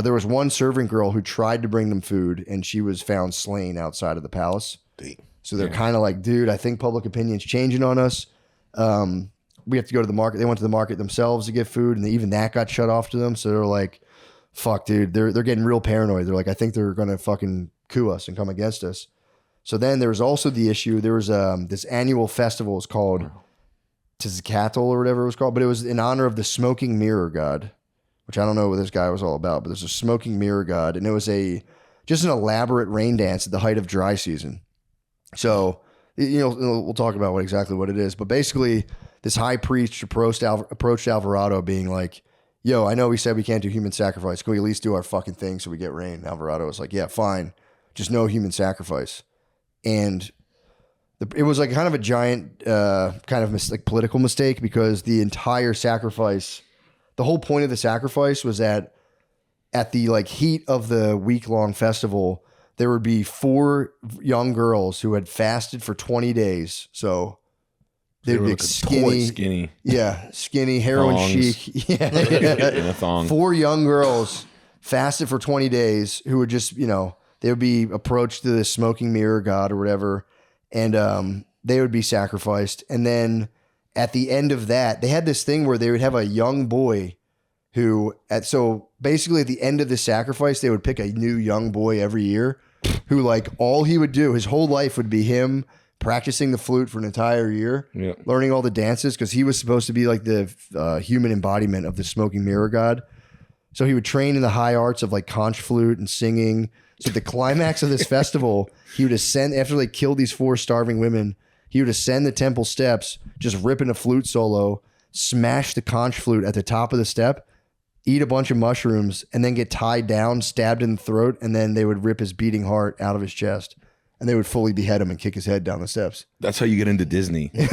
There was one servant girl who tried to bring them food, and she was found slain outside of the palace. So they're kind of like, dude, I think public opinion's changing on us. We have to go to the market. They went to the market themselves to get food, and even that got shut off to them. So they're like, fuck, dude. They're getting real paranoid. They're like, I think they're going to fucking coup us and come against us. So then there was also the issue. There was this annual festival. It's called Tezcatl or whatever it was called, but it was in honor of the smoking mirror god, which I don't know what this guy was all about, but there's a smoking mirror god, and it was just an elaborate rain dance at the height of dry season. So, we'll talk about exactly what it is, but basically this high priest approached Alvarado being like, yo, I know we said we can't do human sacrifice. Can we at least do our fucking thing so we get rain? Alvarado was like, yeah, fine. Just no human sacrifice. And it was like kind of a giant political mistake because the entire sacrifice, the whole point of the sacrifice was that at the like heat of the week-long festival, there would be 4 young girls who had fasted for 20 days. So they'd be skinny. Yeah, skinny, heroin chic. Yeah. In a thong. 4 young girls fasted for 20 days who would just, they would be approached to the smoking mirror god or whatever, and they would be sacrificed. And then at the end of that, they had this thing where they would have a young boy so basically at the end of the sacrifice, they would pick a new young boy every year who like all he would do, his whole life would be him practicing the flute for an entire year, learning all the dances because he was supposed to be like the human embodiment of the smoking mirror god. So he would train in the high arts of like conch flute and singing. So at the climax of this festival, he would ascend after they killed these 4 starving women. He would ascend the temple steps, just ripping a flute solo, smash the conch flute at the top of the step, eat a bunch of mushrooms, and then get tied down, stabbed in the throat, and then they would rip his beating heart out of his chest. And they would fully behead him and kick his head down the steps. That's how you get into Disney. And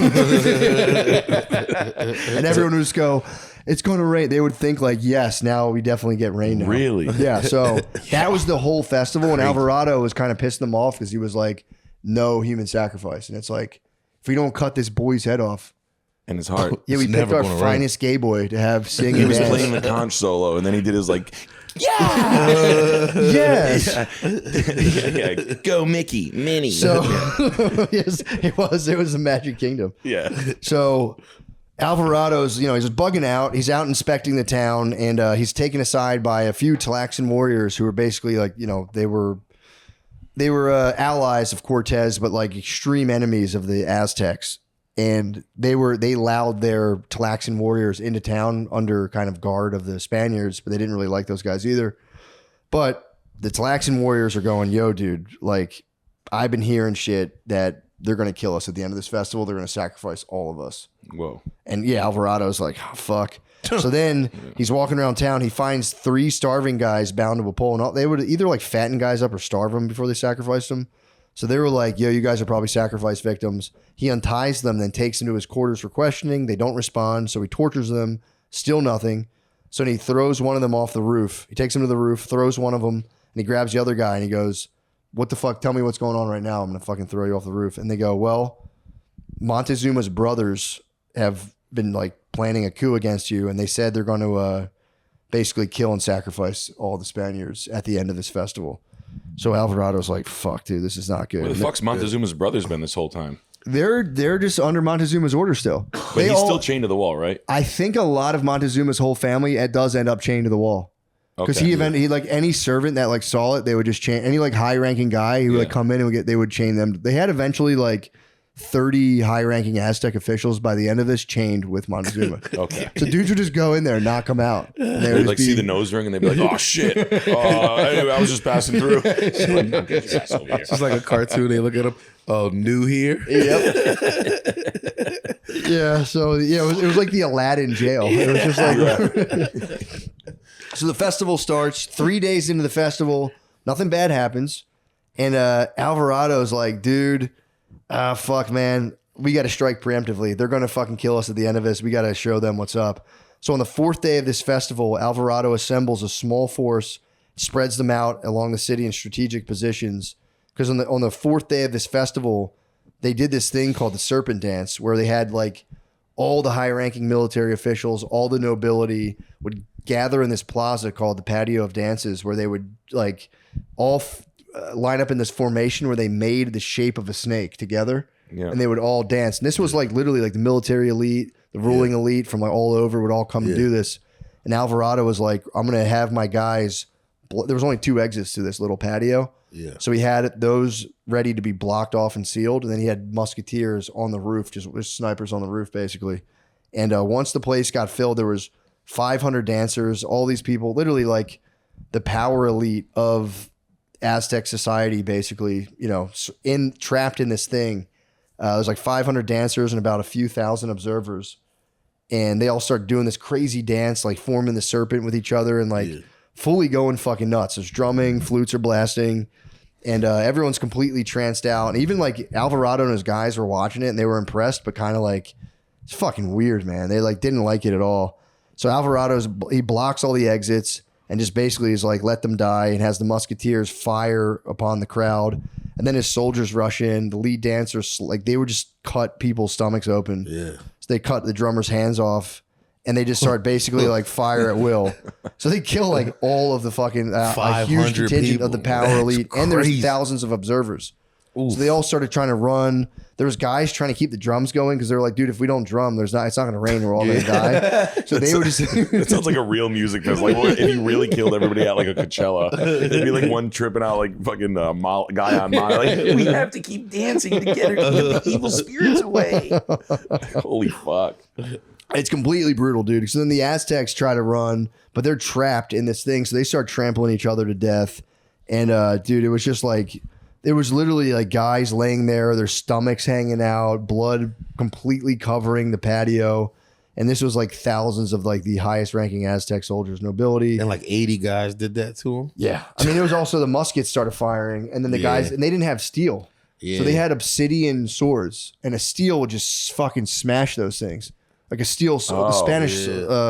everyone would just go, it's going to rain. They would think like, yes, now we definitely get rain now. Really? Yeah. So that was the whole festival. And Alvarado was kind of pissing them off because he was like, no human sacrifice. And it's like, if we don't cut this boy's head off. And his heart. Yeah, we It's picked never our gonna finest gay boy to have sing He and was dance. playing the conch solo, and then he did his like, Yes. yeah, go Mickey, Minnie. So yes, it was a Magic Kingdom. yeah. So Alvarado's, he's just bugging out. He's out inspecting the town, and he's taken aside by a few Tlaxcan warriors who were basically like, they were allies of Cortez, but like extreme enemies of the Aztecs. And they allowed their Tlaxcan warriors into town under kind of guard of the Spaniards, but they didn't really like those guys either. But the Tlaxcan warriors are going, yo, dude, like I've been hearing shit that they're going to kill us at the end of this festival. They're going to sacrifice all of us. Whoa. And yeah, Alvarado's like, oh, fuck. So then he's walking around town. He finds 3 starving guys bound to a pole. And they would either like fatten guys up or starve them before they sacrificed them. So they were like, yo, you guys are probably sacrifice victims. He unties them, then takes them to his quarters for questioning. They don't respond. So he tortures them. Still nothing. So then he throws one of them off the roof. He takes him to the roof, throws one of them, and he grabs the other guy and he goes, what the fuck? Tell me what's going on right now. I'm going to fucking throw you off the roof. And they go, well, Montezuma's brothers have been like planning a coup against you. And they said they're going to basically kill and sacrifice all the Spaniards at the end of this festival. So Alvarado's like, fuck, dude, this is not good. Where the fuck's Montezuma's brothers been this whole time? They're just under Montezuma's order still. But he's still chained to the wall, right? I think a lot of Montezuma's whole family does end up chained to the wall. Because Okay. he like any servant that like saw it, they would just chain any like high ranking guy who would like come in and they would chain them. They had eventually like 30 high ranking Aztec officials by the end of this chained with Montezuma. Okay. So dudes would just go in there and knock them out. And they would They'd like see the nose ring and they'd be like, oh shit. Anyway, I was just passing through. Like, "Go get your ass over here." It's like a cartoon. They look at him. Oh, new here. Yep. Yeah. So yeah, it was like the Aladdin jail. It was just like. So the festival starts. 3 days into the festival, nothing bad happens, and Alvarado's like, dude, fuck, man, we got to strike preemptively. They're gonna fucking kill us at the end of this. We got to show them what's up. So on the 4th day of this festival, Alvarado assembles a small force, spreads them out along the city in strategic positions. Because on the 4th day of this festival, they did this thing called the Serpent Dance, where they had like all the high-ranking military officials, all the nobility would gather in this plaza called the Patio of Dances, where they would like all line up in this formation where they made the shape of a snake together, and they would all dance. And this was like literally like the military elite, the ruling elite from like all over would all come to do this. And Alvarado was like, I'm going to have my guys. There was only 2 exits to this little patio. Yeah. So he had those ready to be blocked off and sealed. And then he had musketeers on the roof, just snipers on the roof, basically. And once the place got filled, there was 500 dancers, all these people, literally like the power elite of Aztec society, basically, trapped in this thing. There's like 500 dancers and about a few thousand observers. And they all start doing this crazy dance, like forming the serpent with each other and like fully going fucking nuts. There's drumming, flutes are blasting, and everyone's completely tranced out. And even like Alvarado and his guys were watching it and they were impressed, but kind of like, it's fucking weird, man. They like didn't like it at all. So he blocks all the exits and just basically is like, let them die, and has the musketeers fire upon the crowd. And then his soldiers rush in. The lead dancers, like they would just cut people's stomachs open. Yeah. So they cut the drummer's hands off, and they just start basically like fire at will. So they kill like all of the fucking a huge 500 contingent of the people. power That's elite, and there's crazy. thousands of observers. So they all started trying to run. There was guys trying to keep the drums going because they're like, dude, if we don't drum, it's not going to rain. We're all going to die. So they would just. It sounds like a real music festival. Like, if you really killed everybody at like a Coachella, it'd be like one tripping out like fucking guy on Molly. Like, we have to keep dancing together to get the evil spirits away. Holy fuck. It's completely brutal, dude. So then the Aztecs try to run, but they're trapped in this thing. So they start trampling each other to death. And dude, it was just like, it was literally like guys laying there, their stomachs hanging out, blood completely covering the patio. And this was like thousands of like the highest ranking Aztec soldiers, nobility. And like 80 guys did that to him. Yeah. I mean, it was also the muskets started firing. And then the guys, and they didn't have steel. Yeah. So they had obsidian swords. And a steel would just fucking smash those things. Like a steel, the Spanish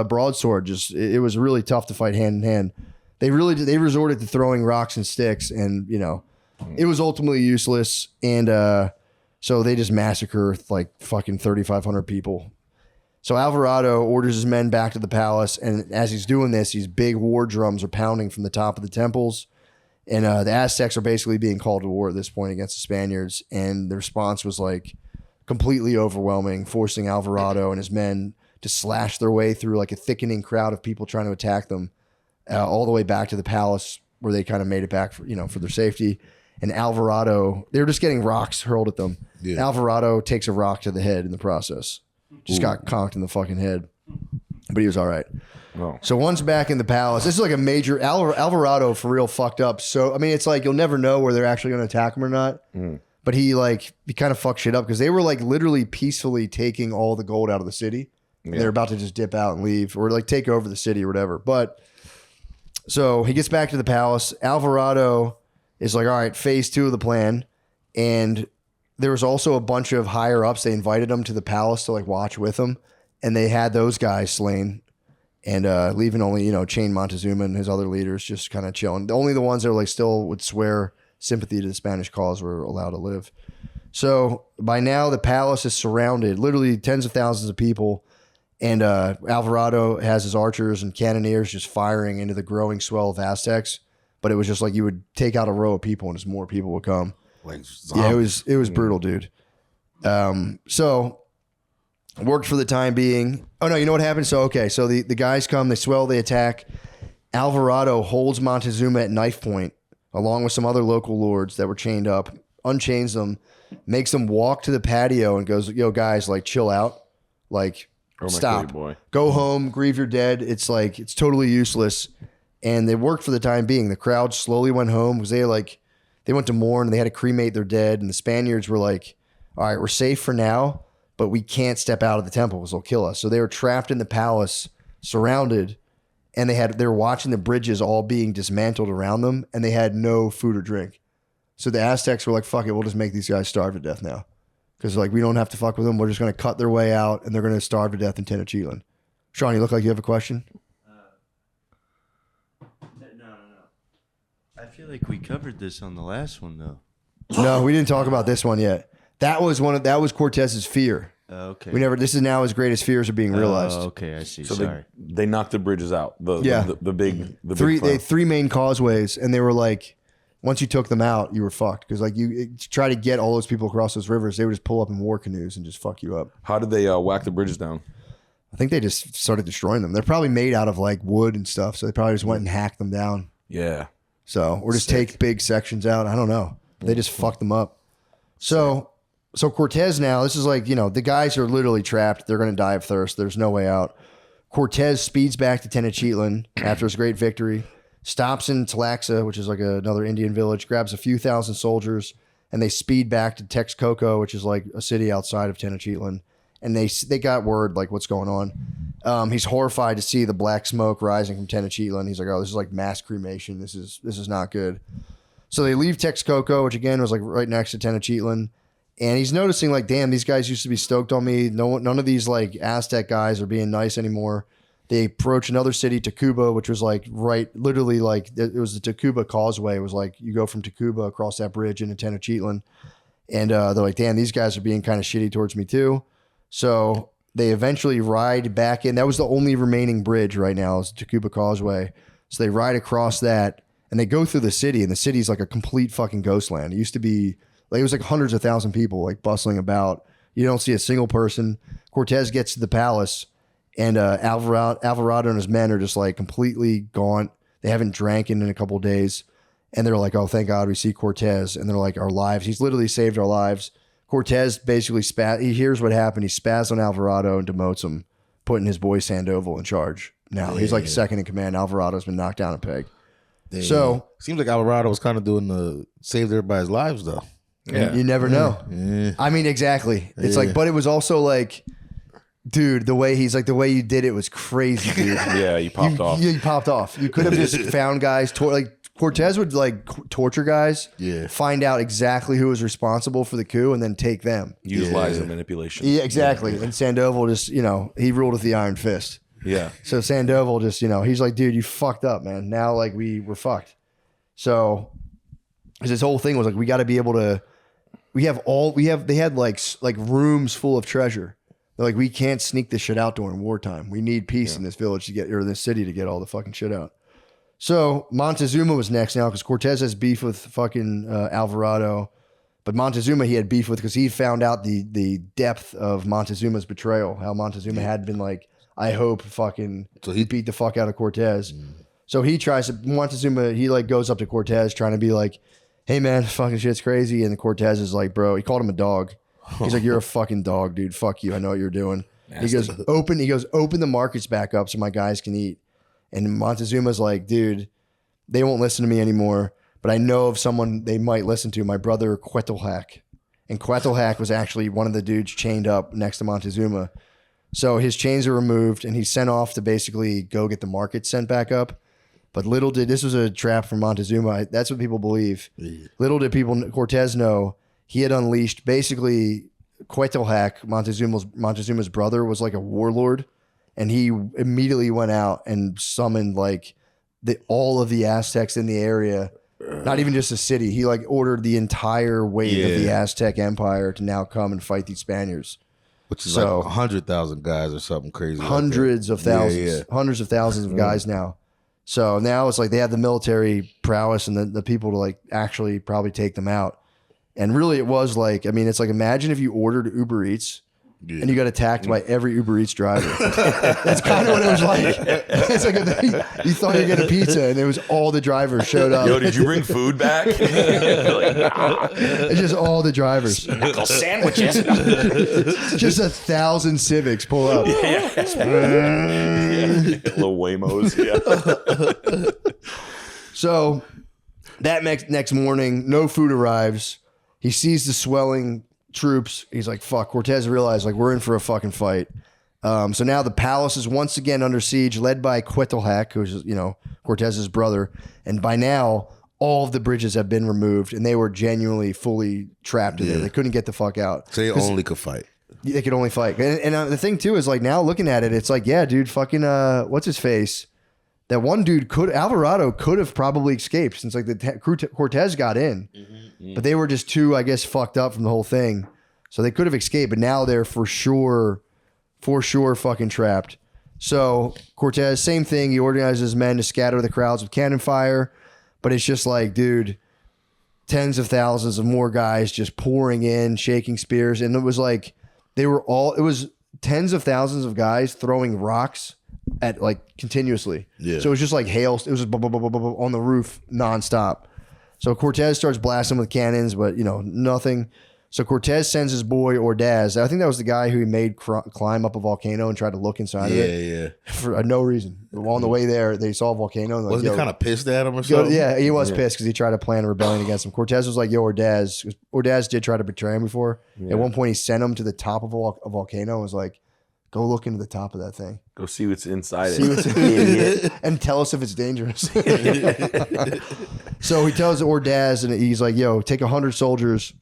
broadsword, just it was really tough to fight hand in hand. They resorted to throwing rocks and sticks, and you know, it was ultimately useless. And so they just massacre like fucking 3,500 people. So Alvarado orders his men back to the palace, and as he's doing this, these big war drums are pounding from the top of the temples, and the Aztecs are basically being called to war at this point against the Spaniards, and the response was like completely overwhelming, forcing Alvarado and his men to slash their way through like a thickening crowd of people trying to attack them, all the way back to the palace where they kind of made it back for, you know, for their safety. And Alvarado, they were just getting rocks hurled at them. Yeah. Alvarado takes a rock to the head in the process. Just got conked in the fucking head, but he was all right. Oh. So once back in the palace, this is like a major Alvarado for real fucked up. So I mean, it's like you'll never know where they're actually going to attack him or not. But he kind of fucked shit up because they were like literally peacefully taking all the gold out of the city. Yeah. They're about to just dip out and leave or like take over the city or whatever. But so he gets back to the palace. Alvarado is like, all right, phase 2 of the plan. And there was also a bunch of higher ups. They invited them to the palace to like watch with them. And they had those guys slain and leaving only, you know, Chain Montezuma and his other leaders just kind of chilling. Only the ones that were like still would swear sympathy to the Spanish cause were allowed to live. So by now the palace is surrounded, literally tens of thousands of people. And Alvarado has his archers and cannoneers just firing into the growing swell of Aztecs. But it was just like you would take out a row of people and just more people would come. Like zombies. Yeah, it was brutal, dude. So worked for the time being. Oh no, you know what happened? So the guys come, they swell, they attack. Alvarado holds Montezuma at knife point, along with some other local lords that were chained up, unchains them, makes them walk to the patio and goes, yo, guys, like, chill out. Like, stop. Go home, grieve your dead. It's like, it's totally useless. And they worked for the time being. The crowd slowly went home because they went to mourn and they had to cremate their dead. And the Spaniards were like, all right, we're safe for now, but we can't step out of the temple because they'll kill us. So they were trapped in the palace, surrounded. And they were watching the bridges all being dismantled around them, and they had no food or drink. So the Aztecs were like, fuck it, we'll just make these guys starve to death now. Because like we don't have to fuck with them. We're just going to cut their way out, and they're going to starve to death in Tenochtitlan. Sean, you look like you have a question? No. I feel like we covered this on the last one, though. No, we didn't talk about this one yet. That was Cortez's fear. Okay. This is now his greatest fears are being realized. Okay, I see. So Sorry. they knocked the bridges out. The big they had 3 main causeways, and they were like, once you took them out, you were fucked. Because like you try to get all those people across those rivers, they would just pull up in war canoes and just fuck you up. How did they whack the bridges down? I think they just started destroying them. They're probably made out of like wood and stuff, so they probably just went and hacked them down. Yeah. So or just take big sections out. I don't know. They just fucked them up. So Cortez now, this is like, you know, the guys are literally trapped. They're going to die of thirst. There's no way out. Cortez speeds back to Tenochtitlan after his great victory, stops in Tlaxca, which is like another Indian village, grabs a few thousand soldiers, and they speed back to Texcoco, which is like a city outside of Tenochtitlan. And they got word like what's going on. He's horrified to see the black smoke rising from Tenochtitlan. He's like, oh, this is like mass cremation. This is not good. So they leave Texcoco, which again was like right next to Tenochtitlan. And he's noticing like, damn, these guys used to be stoked on me. None of these like Aztec guys are being nice anymore. They approach another city, Tacuba, which was like literally like it was the Tacuba Causeway. It was like you go from Tacuba across that bridge into Tenochtitlan. And they're like, damn, these guys are being kind of shitty towards me too. So they eventually ride back in. That was the only remaining bridge right now is the Tacuba Causeway. So they ride across that and they go through the city, and the city's like a complete fucking ghost land. It used to be like, it was like hundreds of thousand people like bustling about. You don't see a single person. Cortez gets to the palace, and Alvarado and his men are just like completely gaunt. They haven't drank in a couple of days. And they're like, oh, thank God we see Cortez. And they're like, our lives. He's literally saved our lives. Cortez basically he hears what happened. He spazzed on Alvarado and demotes him putting his boy Sandoval in charge. Now he's like second in command. Alvarado's been knocked down a peg. Damn. So seems like Alvarado was kind of doing the saved everybody's lives though. Yeah. you never know. Yeah. I mean, exactly. It's like, but it was also like, dude, the way the way you did it was crazy, dude. Yeah, you popped off. You popped off. You could have just found guys, like Cortez would like torture guys, find out exactly who was responsible for the coup, and then take them. Use lies and manipulation. Yeah, exactly. And Sandoval just, he ruled with the iron fist. Yeah. So Sandoval just, he's like, dude, you fucked up, man. Now, like, we're fucked. So his whole thing was like, we got to be able to, they had like rooms full of treasure. They're like, we can't sneak this shit out during wartime. We need peace in this village or this city to get all the fucking shit out. So Montezuma was next now because Cortez has beef with fucking Alvarado. But Montezuma he had beef with because he found out the depth of Montezuma's betrayal. How Montezuma had been like, I hope fucking so he beat the fuck out of Cortez. So he tries to, Montezuma, he like goes up to Cortez trying to be like, hey man, fucking shit's crazy. And Cortez is like, bro, he called him a dog. He's like, you're a fucking dog, dude. Fuck you. I know what you're doing. He goes, open the markets back up so my guys can eat. And Montezuma's like, dude, they won't listen to me anymore. But I know of someone they might listen to, my brother Quetzalhack. And Quetzalhack was actually one of the dudes chained up next to Montezuma. So his chains are removed and he's sent off to basically go get the market sent back up. But little did, this was a trap from Montezuma. That's what people believe. Little did Cortez know, he had unleashed basically Quetzalhack, Montezuma's brother, was like a warlord. And he immediately went out and summoned like all of the Aztecs in the area. Not even just a city. He like ordered the entire weight of the Aztec Empire to now come and fight these Spaniards. Which is like 100,000 guys or something crazy. Hundreds of thousands. Hundreds of thousands of guys now. So now it's like they have the military prowess and the people to like actually probably take them out. And really it was like, I mean, it's like imagine if you ordered Uber Eats and you got attacked by every Uber Eats driver. That's kind of what it was like. It's like you thought you were getting pizza, and it was all the drivers showed up. Yo, did you bring food back? Like, nah. It's just all the drivers. Knuckle sandwiches. Just 1,000 Civics pull up. Little Waymos. Yeah. So that next morning, no food arrives. He sees the swelling troops. He's like, fuck. Cortez realized like we're in for a fucking fight. So now the palace is once again under siege, led by Quetzalhack, who's Cortez's brother. And by now, all of the bridges have been removed, and they were genuinely fully trapped in there. They couldn't get the fuck out. So they only could fight. They could only fight. And the thing too is like now looking at it, it's like, yeah, dude, fucking what's his face? That one dude Alvarado could have probably escaped since like the Cortez got in. But they were just too, I guess, fucked up from the whole thing. So they could have escaped, but now they're for sure fucking trapped. So Cortez, same thing. He organizes his men to scatter the crowds with cannon fire. But it's just like, dude, tens of thousands of more guys just pouring in, shaking spears. And it was like, it was tens of thousands of guys throwing rocks at like continuously. Yeah. So it was just like hail. It was just on the roof nonstop. So Cortez starts blasting with cannons, but nothing. So Cortez sends his boy Ordaz. I think that was the guy who he made climb up a volcano and try to look inside of it. Yeah. For no reason. On the way there, they saw a volcano. And wasn't he kind of pissed at him or something? Yeah, he was pissed because he tried to plan a rebellion against him. Cortez was like, yo, Ordaz. Ordaz did try to betray him before. Yeah. At one point, he sent him to the top of a volcano and was like, go look into the top of that thing. Go see what's inside it. And tell us if it's dangerous. So he tells Ordaz, and he's like, yo, take 100 soldiers,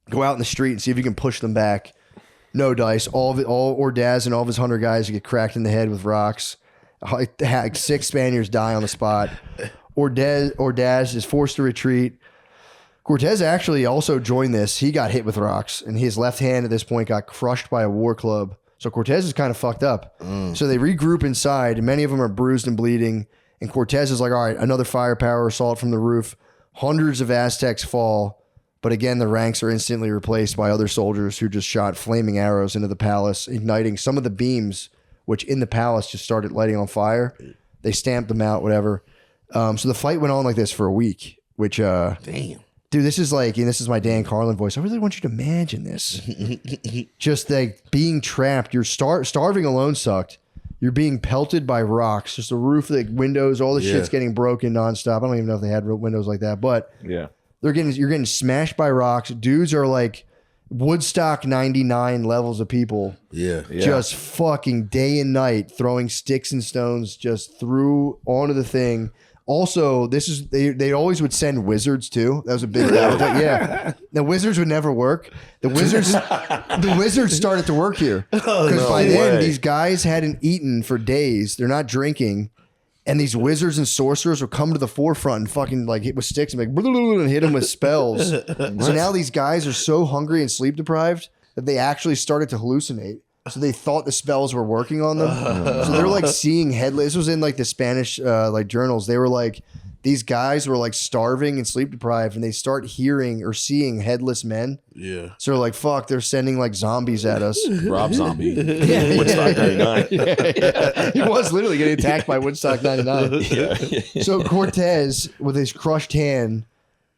go out in the street and see if you can push them back. No dice. All Ordaz and all of his 100 guys get cracked in the head with rocks. 6 Spaniards die on the spot. Ordaz is forced to retreat. Cortez actually also joined this. He got hit with rocks, and his left hand at this point got crushed by a war club. So Cortez is kind of fucked up. So they regroup inside, and many of them are bruised and bleeding. And Cortez is like, all right, another firepower assault from the roof. Hundreds of Aztecs fall. But again, the ranks are instantly replaced by other soldiers who just shot flaming arrows into the palace, igniting some of the beams, which in the palace just started lighting on fire. They stamped them out, whatever. So the fight went on like this for a week, which did dude, this is like, and this is my Dan Carlin voice. I really want you to imagine this. Just like being trapped. You're starving alone sucked. You're being pelted by rocks. Just the roof, the windows, all the shit's getting broken nonstop. I don't even know if they had windows like that, but Yeah. you're getting smashed by rocks. Dudes are like Woodstock 99 levels of people. Yeah. Just fucking day and night throwing sticks and stones just through onto the thing. Also, this is they always would send wizards too. That was a big yeah. The wizards would never work. The wizards started to work here because by then these guys hadn't eaten for days. They're not drinking, and these wizards and sorcerers would come to the forefront and fucking like hit with sticks and like and hit them with spells. So now these guys are so hungry and sleep deprived that they actually started to hallucinate. So they thought the spells were working on them. So they were like seeing headless. This was in like the Spanish like journals. They were like, these guys were like starving and sleep deprived, and they start hearing or seeing headless men. Yeah. So they're like, fuck, they're sending like zombies at us. Rob Zombie. Woodstock 99. He was literally getting attacked by Woodstock 99. So Cortez, with his crushed hand,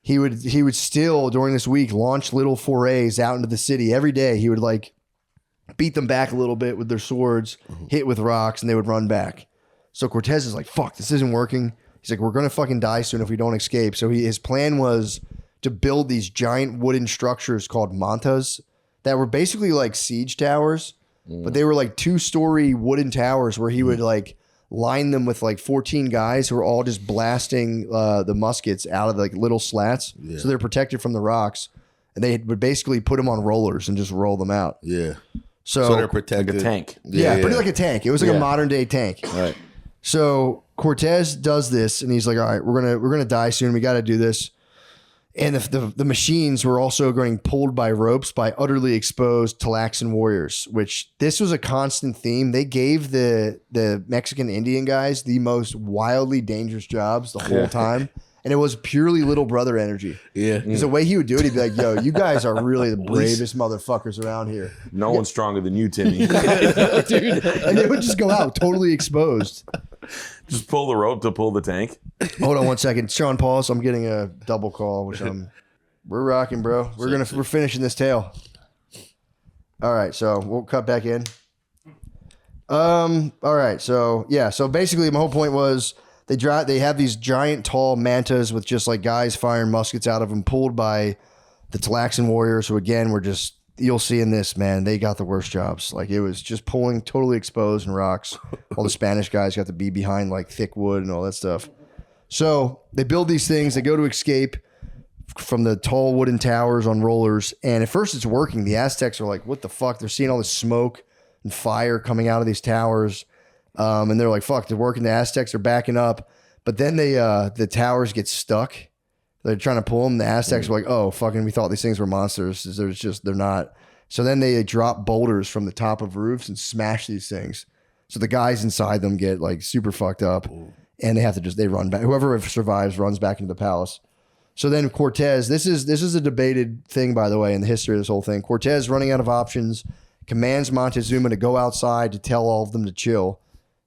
he would still during this week launch little forays out into the city every day. He would like beat them back a little bit with their swords, hit with rocks, and they would run back. So Cortez is like, fuck, this isn't working. He's like, we're going to fucking die soon if we don't escape. So his plan was to build these giant wooden structures called mantas that were basically like siege towers, but they were like 2-story wooden towers where he would like line them with like 14 guys who were all just blasting the muskets out of like little slats. Yeah. So they're protected from the rocks. And they would basically put them on rollers and just roll them out. Yeah. So they're protected. Like a tank. Yeah, pretty like a tank. It was like a modern day tank. Right. So Cortez does this, and he's like, "All right, we're gonna die soon. We got to do this." And the machines were also getting pulled by ropes by utterly exposed Talaxan warriors, which this was a constant theme. They gave the Mexican Indian guys the most wildly dangerous jobs the whole time. And it was purely little brother energy. Yeah. Because the way he would do it, he'd be like, yo, you guys are really the bravest motherfuckers around here. No one's stronger than you, Timmy. Dude. And they would just go out totally exposed. Just pull the rope to pull the tank. Hold on one second. Sean, pause. I'm getting a double call, which we're rocking, bro. We're finishing this tale. All right, so we'll cut back in. All right, so yeah, so basically my whole point was they have these giant tall mantas with just like guys firing muskets out of them, pulled by the Talaxan warriors, who again were just, you'll see in this, man, they got the worst jobs. Like it was just pulling totally exposed in rocks. All the Spanish guys got to be behind like thick wood and all that stuff. So they build these things, they go to escape from the tall wooden towers on rollers, and at first it's working. The Aztecs are like, what the fuck? They're seeing all this smoke and fire coming out of these towers. And they're like, fuck, they're working. The Aztecs are backing up. But then the towers get stuck. They're trying to pull them. The Aztecs were like, oh, fucking, we thought these things were monsters. They're not. So then they drop boulders from the top of roofs and smash these things. So the guys inside them get like super fucked up. And they have to they run back. Whoever survives runs back into the palace. So then Cortez, this is a debated thing, by the way, in the history of this whole thing. Cortez, running out of options, commands Montezuma to go outside to tell all of them to chill.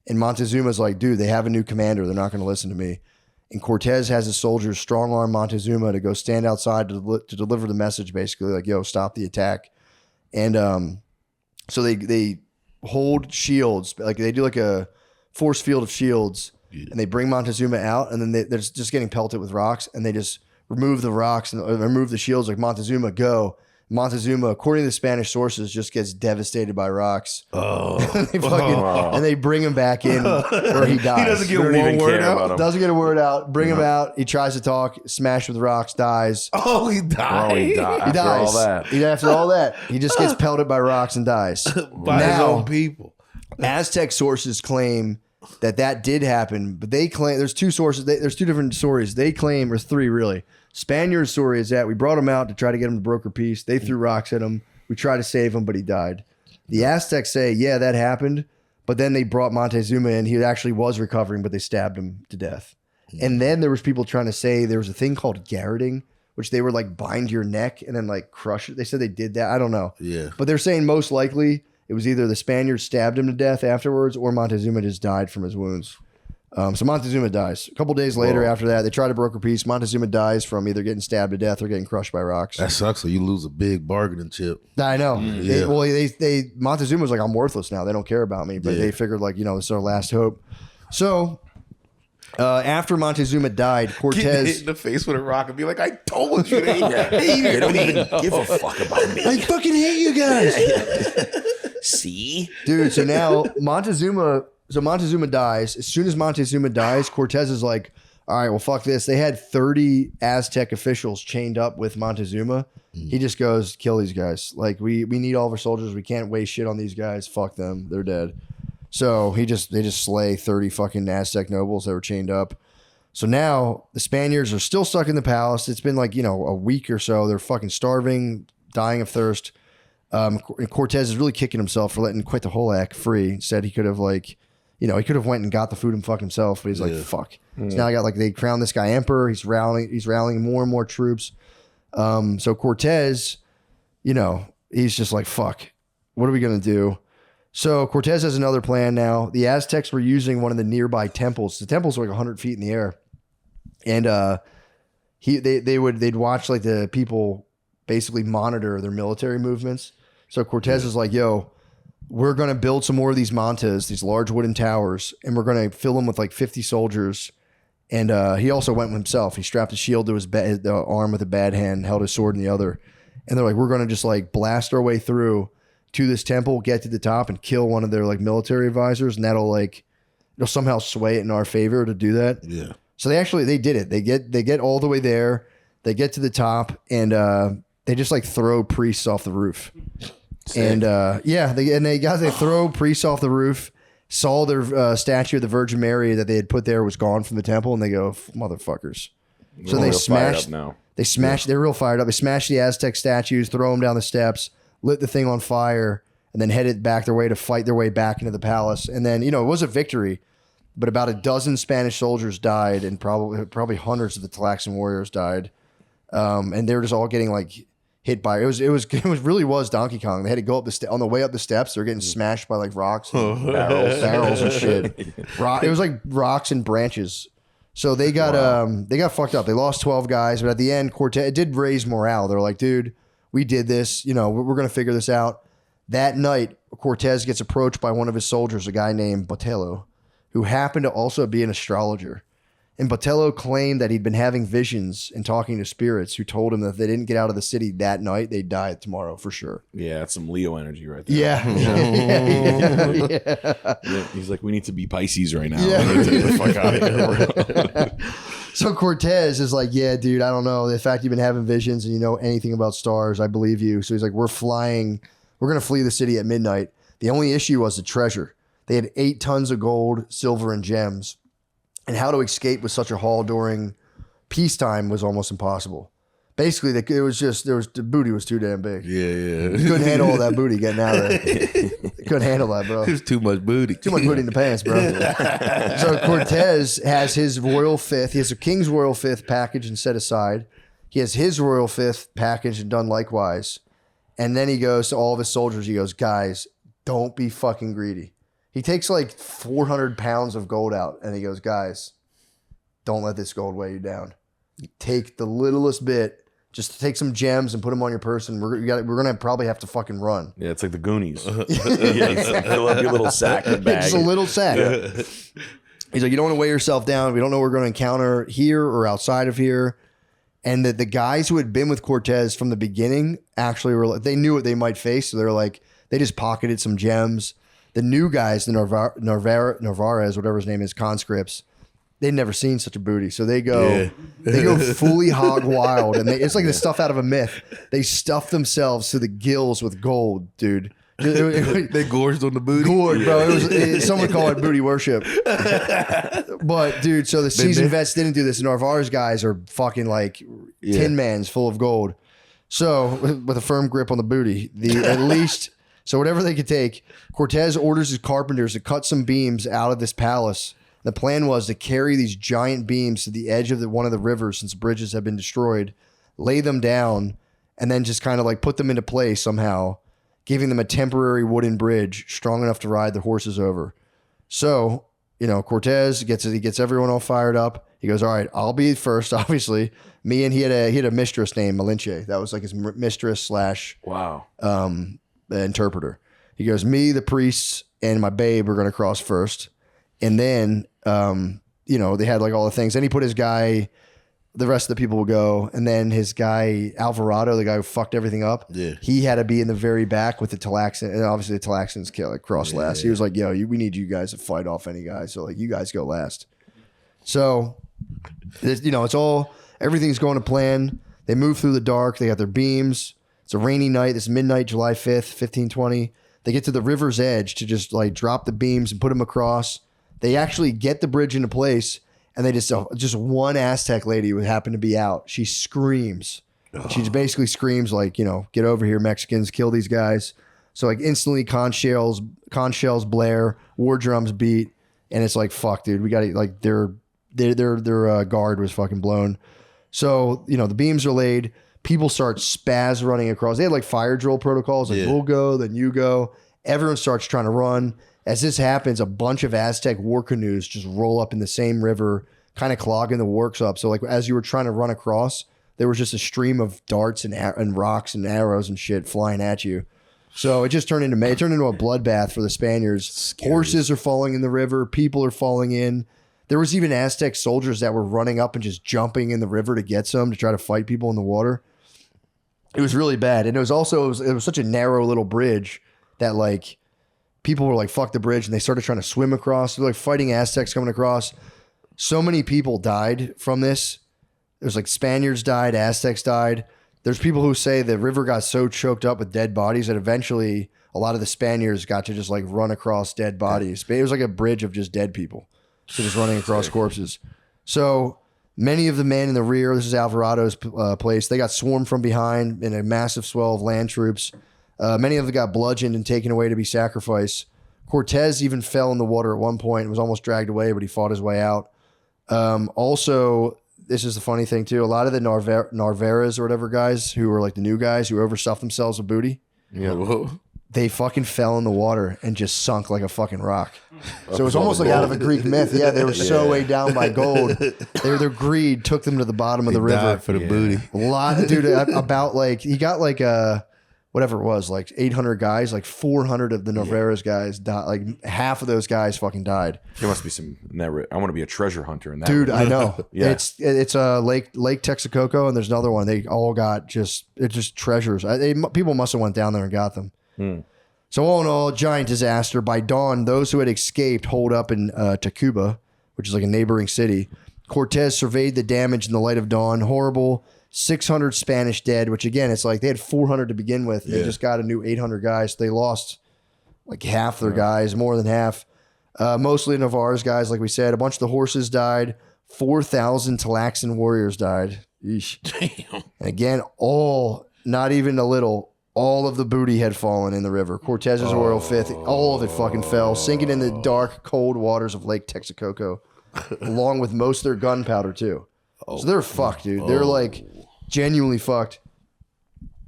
And Montezuma's like, dude, they have a new commander. They're not going to listen to me. And Cortez has his soldiers strong arm Montezuma to go stand outside to deliver the message, basically like, yo, stop the attack. And so they hold shields, like they do like a force field of shields, and they bring Montezuma out, and then they're just getting pelted with rocks, and they just remove the rocks and remove the shields, like, Montezuma, go. Montezuma, according to the Spanish sources, just gets devastated by rocks. Oh, and they bring him back in where he dies. He doesn't get one word out. Doesn't get a word out. Bring him out. He tries to talk. Smashed with rocks. Dies. Oh, he died. Oh, he died. He dies. All that. After all that, he just gets pelted by rocks and dies. By his own people. Aztec sources claim that did happen, but they claim there's two sources. There's two different stories. They claim, or three really. Spaniard's story is that we brought him out to try to get him to broker peace. They threw rocks at him. We tried to save him, but he died. The Aztecs say, yeah, that happened, but then they brought Montezuma in. He actually was recovering, but they stabbed him to death. And then there was people trying to say there was a thing called garroting, which they were like bind your neck and then like crush it. They said they did that. I don't know. Yeah. But they're saying most likely it was either the Spaniards stabbed him to death afterwards or Montezuma just died from his wounds. So Montezuma dies. A couple days later after that, they try to broker peace. Montezuma dies from either getting stabbed to death or getting crushed by rocks. That sucks. So you lose a big bargaining chip. I know. Yeah. Montezuma was like, I'm worthless now. They don't care about me. But they figured like, this is our last hope. So after Montezuma died, Get hit Cortez. in the face with a rock and be like, I told you they They don't even give a fuck about me. I fucking hate you guys. See? Dude, so now Montezuma dies. As soon as Montezuma dies, Cortez is like, all right, well, fuck this. They had 30 Aztec officials chained up with Montezuma. He just goes, kill these guys. Like, we need all of our soldiers. We can't waste shit on these guys. Fuck them. They're dead. So they just slay 30 fucking Aztec nobles that were chained up. So now the Spaniards are still stuck in the palace. It's been like, a week or so. They're fucking starving, dying of thirst. And Cortez is really kicking himself for letting Quetzalcoatl free. Instead, he could have he could have went and got the food and fucked himself, but he's like, fuck. So now I got they crowned this guy emperor. He's rallying more and more troops. So Cortez, he's just like, fuck, what are we going to do? So Cortez has another plan now. The Aztecs were using one of the nearby temples. The temples were like 100 feet in the air. And they'd watch like the people basically monitor their military movements. So Cortez is like, yo, we're going to build some more of these mantas, these large wooden towers, and we're going to fill them with like 50 soldiers. And he also went himself. He strapped a shield to his arm with a bad hand, held his sword in the other. And they're like, we're going to just like blast our way through to this temple, get to the top, and kill one of their like military advisors, and it'll somehow sway it in our favor to do that. Yeah. So they did it. They get all the way there. They get to the top, and they just like throw priests off the roof. Sick. And they throw priests off the roof. Saw their statue of the Virgin Mary that they had put there was gone from the temple, and they go, motherfuckers. So they smashed. They smashed. They're real fired up. They smashed the Aztec statues, throw them down the steps, lit the thing on fire, and then headed back their way to fight their way back into the palace. And then it was a victory, but about a dozen Spanish soldiers died, and probably hundreds of the Tlaxcalan warriors died. And they were just all getting like hit by it really was Donkey Kong. They had to go up on the way up the steps. They're getting smashed by like rocks, and barrels and shit. It was like rocks and branches. So they got fucked up. They lost 12 guys, but at the end, Cortez, it did raise morale. They're like, dude, we did this. We're gonna figure this out. That night, Cortez gets approached by one of his soldiers, a guy named Botello, who happened to also be an astrologer. And Botello claimed that he'd been having visions and talking to spirits who told him that if they didn't get out of the city that night, they'd die tomorrow for sure. Yeah, that's some Leo energy right there. Yeah. He's like, we need to be Pisces right now. Yeah. We need to get the fuck out of here. So Cortez is like, yeah, dude, I don't know. The fact you've been having visions and you know anything about stars, I believe you. So he's like, we're going to flee the city at midnight. The only issue was the treasure. They had 8 tons of gold, silver, and gems. And how to escape with such a haul during peacetime was almost impossible. Basically, the booty was too damn big. Yeah. Couldn't handle all that booty getting out of there. Couldn't handle that, bro. There's too much booty. Too much booty in the pants, bro. So Cortez has his royal fifth. He has a king's royal fifth packaged and set aside. He has his royal fifth packaged and done likewise. And then he goes to all of his soldiers. He goes, guys, don't be fucking greedy. He takes like 400 pounds of gold out, and he goes, guys, don't let this gold weigh you down. Take the littlest bit. Just take some gems and put them on your person. We're gonna probably have to fucking run. Yeah, it's like the Goonies. Fill up your little sack and bag. Just a little sack. Yeah. He's like, you don't want to weigh yourself down. We don't know what we're going to encounter here or outside of here. And the guys who had been with Cortez from the beginning actually they knew what they might face. So they're like, they just pocketed some gems. The new guys, the Narvaez, whatever his name is, conscripts, they'd never seen such a booty. So they go fully hog wild. And it's like the stuff out of a myth. They stuff themselves to the gills with gold, dude. They gorged on the booty. Gourd, bro. Some would call it booty worship. But, dude, so the seasoned vets didn't do this. The Narvaez guys are fucking like tin mans full of gold. So, with a firm grip on the booty, at least... So whatever they could take, Cortez orders his carpenters to cut some beams out of this palace. The plan was to carry these giant beams to the edge of one of the rivers since bridges have been destroyed, lay them down, and then just kind of like put them into place somehow, giving them a temporary wooden bridge strong enough to ride the horses over. So Cortez gets everyone all fired up. He goes, all right, I'll be first, obviously. Me and he had a mistress named Malinche. That was like his mistress slash Wow. interpreter. He goes, me, the priests, and my babe are going to cross first. And then, they had like all the things. Then he put his guy, the rest of the people will go. And then his guy, Alvarado, the guy who fucked everything up, he had to be in the very back with the Talaxan. And obviously the Talaxans crossed last. He was like, yo, we need you guys to fight off any guys. So like, you guys go last. So, it's all, everything's going to plan. They move through the dark. They got their beams. It's a rainy night. It's midnight, July 5th, 1520. They get to the river's edge to just like drop the beams and put them across. They actually get the bridge into place, and they just one Aztec lady who happened to be out. She screams. She just basically screams like, get over here, Mexicans, kill these guys. So like instantly conch shells blare, war drums beat, and it's like, fuck, dude, we got to like their guard was fucking blown. So the beams are laid. People start spaz running across. They had like fire drill protocols, like we'll go, then you go. Everyone starts trying to run. As this happens, a bunch of Aztec war canoes just roll up in the same river, kind of clogging the works up. So like as you were trying to run across, there was just a stream of darts and rocks and arrows and shit flying at you. So it just turned into a bloodbath for the Spaniards. Scary. Horses are falling in the river. People are falling in. There was even Aztec soldiers that were running up and just jumping in the river to get some to try to fight people in the water. It was really bad. And it was such a narrow little bridge that like people were like, fuck the bridge. And they started trying to swim across. They're like fighting Aztecs coming across. So many people died from this. There's like Spaniards died, Aztecs died. There's people who say the river got so choked up with dead bodies that eventually a lot of the Spaniards got to just like run across dead bodies. It was like a bridge of just dead people. So just running across corpses. So many of the men in the rear, this is Alvarado's place, they got swarmed from behind in a massive swell of land troops. Many of them got bludgeoned and taken away to be sacrificed. Cortez even fell in the water at one point and was almost dragged away, but he fought his way out. Also, this is the funny thing too, a lot of the Narvaez or whatever guys who were like the new guys who overstuffed themselves with booty, they fucking fell in the water and just sunk like a fucking rock. So it was almost like out of a Greek myth. Yeah, they were so weighed down by gold. Their greed took them to the bottom of the river for the booty. A lot, dude. About like he got like whatever it was, like 800 guys, like 400 of the Narvaez guys died. Like half of those guys fucking died. There must be some. I want to be a treasure hunter in that. Dude, river. I know. Yeah. It's Lake Texcoco, and there's another one. They all got just treasures. People must have went down there and got them. So all in all, giant disaster. By dawn, those who had escaped holed up in Tacuba, which is like a neighboring city. Cortez surveyed the damage in the light of dawn. Horrible. 600 Spanish dead, which again, it's like they had 400 to begin with. They just got a new 800 guys. They lost like half their guys, more than half. Mostly Navarre's guys, like we said. A bunch of the horses died. 4,000 Talaxan warriors died. Eesh. Damn. And again, not even a little, all of the booty had fallen in the river. Cortez's royal fifth, all of it fucking fell, sinking in the dark, cold waters of Lake Texcoco, along with most of their gunpowder too. So they're fucked, dude. They're like genuinely fucked.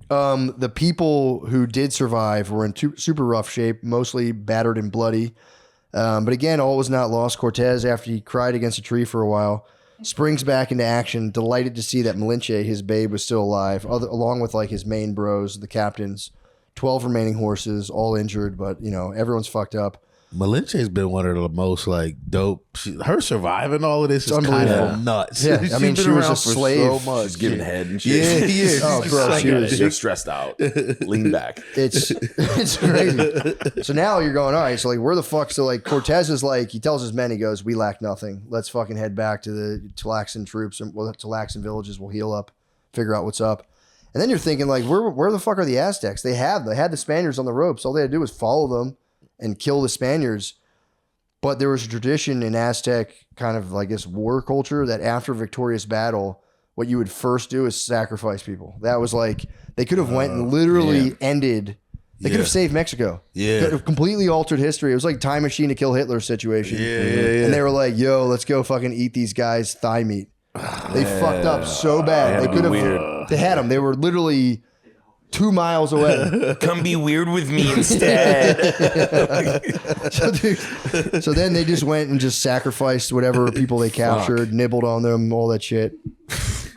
The people who did survive were in super rough shape, mostly battered and bloody. But again, all was not lost. Cortez, after he cried against a tree for a while, springs back into action, delighted to see that Malinche, his babe, was still alive, along with like his main bros, the captains, 12 remaining horses, all injured, but everyone's fucked up. Malinche's been one of the most like dope. Her surviving all of this is kind of nuts. Yeah, I mean, she was a slave. So much. She's giving head and shit. Yeah, he is. Oh, bro, You're stressed out. Lean back. It's crazy. So now you're going, all right, so like where the fuck? So like Cortez is like, he tells his men, he goes, we lack nothing. Let's fucking head back to the Talaxan troops and Talaxan villages. We'll heal up, figure out what's up. And then you're thinking like, where the fuck are the Aztecs? They had the Spaniards on the ropes. All they had to do was follow them and kill the Spaniards. But there was a tradition in Aztec kind of like this war culture that after a victorious battle, what you would first do is sacrifice people. That was like, they could have went and literally ended, they could have saved Mexico. Yeah. Could have completely altered history. It was like time machine to kill Hitler situation. Yeah. And they were like, yo, let's go fucking eat these guys' thigh meat. They fucked up so bad. They could have, they had them. They were literally 2 miles away. Come be weird with me instead. So then they just went and just sacrificed whatever people they captured, nibbled on them, all that shit.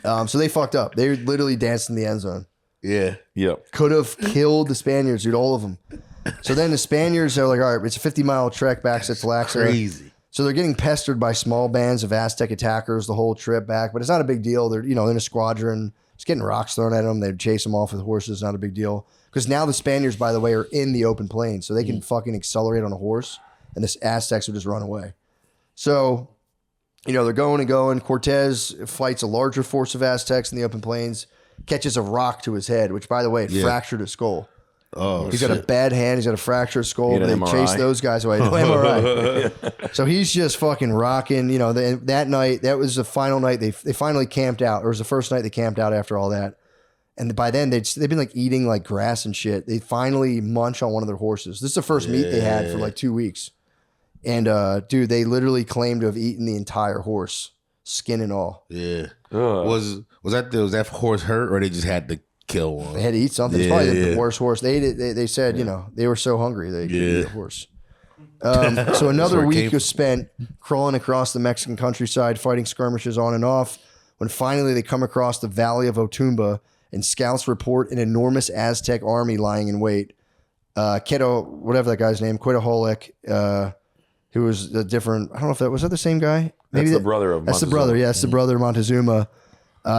So they fucked up. They literally danced in the end zone. Yeah. Yep. Could have killed the Spaniards, dude, all of them. So then the Spaniards are like, all right, it's a 50-mile trek back to Tlaxcala. Crazy. So they're getting pestered by small bands of Aztec attackers the whole trip back, but it's not a big deal. They're, in a squadron, just getting rocks thrown at them. They'd chase them off with horses, not a big deal. Because now the Spaniards, by the way, are in the open plain, so they can fucking accelerate on a horse, and the Aztecs will just run away. So, they're going and going. Cortez fights a larger force of Aztecs in the open plains, catches a rock to his head, which, by the way, it fractured his skull. Oh, He's got a bad hand. He's got a fractured skull. He had But an they MRI? chase those guys away. No MRI. So he's just fucking rocking. That night, that was the final night. They finally camped out. It was the first night they camped out after all that. And by then, they've been like eating like grass and shit. They finally munch on one of their horses. This is the first meat they had for like 2 weeks. And dude, they literally claimed to have eaten the entire horse, skin and all. Yeah. Was that horse hurt, or they just had to kill one? They had to eat something. It's probably the worst horse. They ate it. They said, they were so hungry they could eat the horse. So another week was spent crawling across the Mexican countryside, fighting skirmishes on and off, when finally they come across the Valley of Otumba, and scouts report an enormous Aztec army lying in wait. Whatever that guy's name, Quetzalcoatl, who was a different, I don't know if was that the same guy? That's the brother of Montezuma. That's the brother, yeah, that's the brother of Montezuma.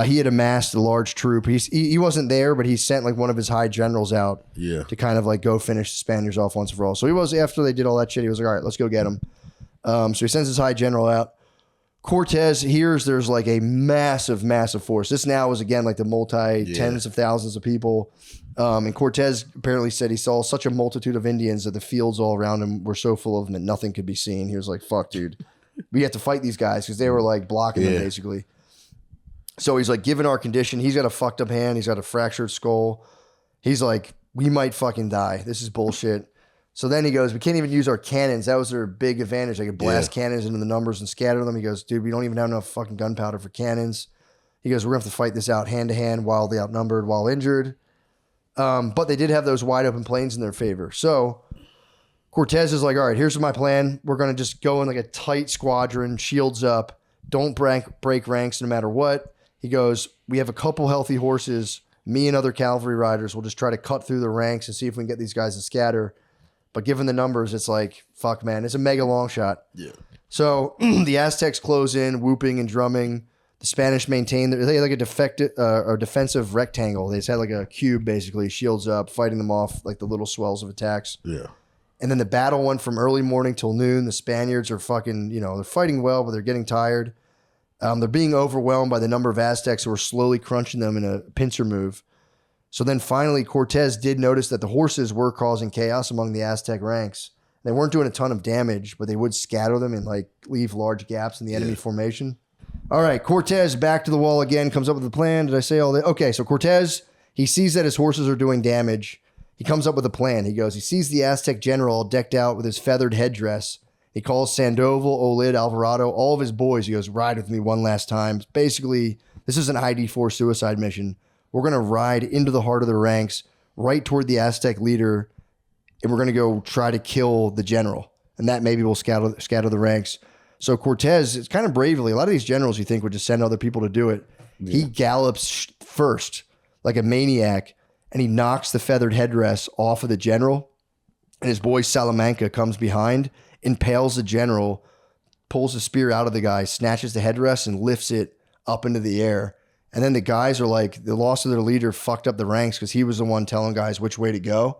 He had amassed a large troop. He wasn't there, but he sent like one of his high generals out to kind of like go finish the Spaniards off once and for all. So he was, after they did all that shit, he was like, all right, let's go get him. So he sends his high general out. Cortez hears there's like a massive, massive force. This now is again like the tens of thousands of people. And Cortez apparently said he saw such a multitude of Indians that the fields all around him were so full of them that nothing could be seen. He was like, fuck, dude. We have to fight these guys because they were like blocking them basically. So he's like, given our condition, he's got a fucked up hand. He's got a fractured skull. He's like, we might fucking die. This is bullshit. So then he goes, we can't even use our cannons. That was their big advantage. They could blast cannons into the numbers and scatter them. He goes, dude, we don't even have enough fucking gunpowder for cannons. He goes, we're going to have to fight this out hand to hand, wildly outnumbered, while injured. But they did have those wide open plains in their favor. So Cortez is like, all right, here's my plan. We're going to just go in like a tight squadron, shields up, don't break ranks no matter what. He goes, we have a couple healthy horses. Me and other cavalry riders will just try to cut through the ranks and see if we can get these guys to scatter. But given the numbers, it's like, fuck, man, it's a mega long shot. Yeah. So the Aztecs close in, whooping and drumming. The Spanish maintain, they had like a defensive rectangle. They just had like a cube, basically, shields up, fighting them off like the little swells of attacks. Yeah. And then the battle went from early morning till noon. The Spaniards are fucking, they're fighting well, but they're getting tired. They're being overwhelmed by the number of Aztecs who are slowly crunching them in a pincer move. So then finally, Cortez did notice that the horses were causing chaos among the Aztec ranks. They weren't doing a ton of damage, but they would scatter them and like leave large gaps in the enemy formation. All right, Cortez back to the wall again, comes up with a plan. Did I say all that? Okay, so Cortez, he sees that his horses are doing damage. He comes up with a plan. He sees the Aztec general decked out with his feathered headdress. He calls Sandoval, Olid, Alvarado, all of his boys. He goes, ride with me one last time. Basically, this is an ID4 suicide mission. We're going to ride into the heart of the ranks, right toward the Aztec leader, and we're going to go try to kill the general. And that maybe will scatter the ranks. So Cortez, it's kind of bravely. A lot of these generals you think would just send other people to do it. Yeah. He gallops first like a maniac, and he knocks the feathered headdress off of the general. And his boy Salamanca comes behind, impales the general, pulls the spear out of the guy, snatches the headdress, and lifts it up into the air. And then the guys are like, the loss of their leader fucked up the ranks because he was the one telling guys which way to go.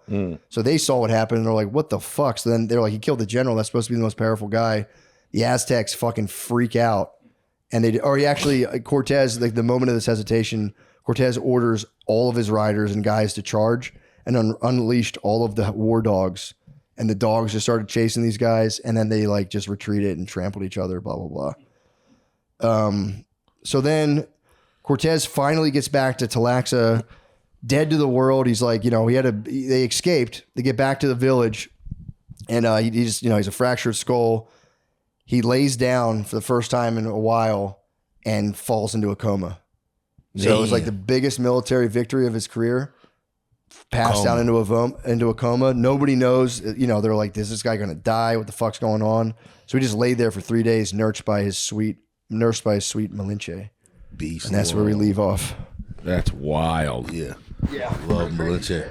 So they saw what happened, and they're like, what the fuck? So then they're like, he killed the general. That's supposed to be the most powerful guy. The Aztecs fucking freak out. And Cortez, like the moment of this hesitation, Cortez orders all of his riders and guys to charge and unleashed all of the war dogs. And the dogs just started chasing these guys, and then they like just retreated and trampled each other, blah, blah, blah. So then Cortez finally gets back to Tlaxcala, dead to the world. He's like, they escaped. They get back to the village, and he's a fractured skull. He lays down for the first time in a while and falls into a coma. So it was like the biggest military victory of his career. passed out into a coma. Nobody knows. You know, they're like, is this guy going to die? What the fuck's going on? So he just laid there for 3 days, nursed by his sweet Malinche. Beast. And that's where we leave off. That's wild. Yeah. Love Malinche.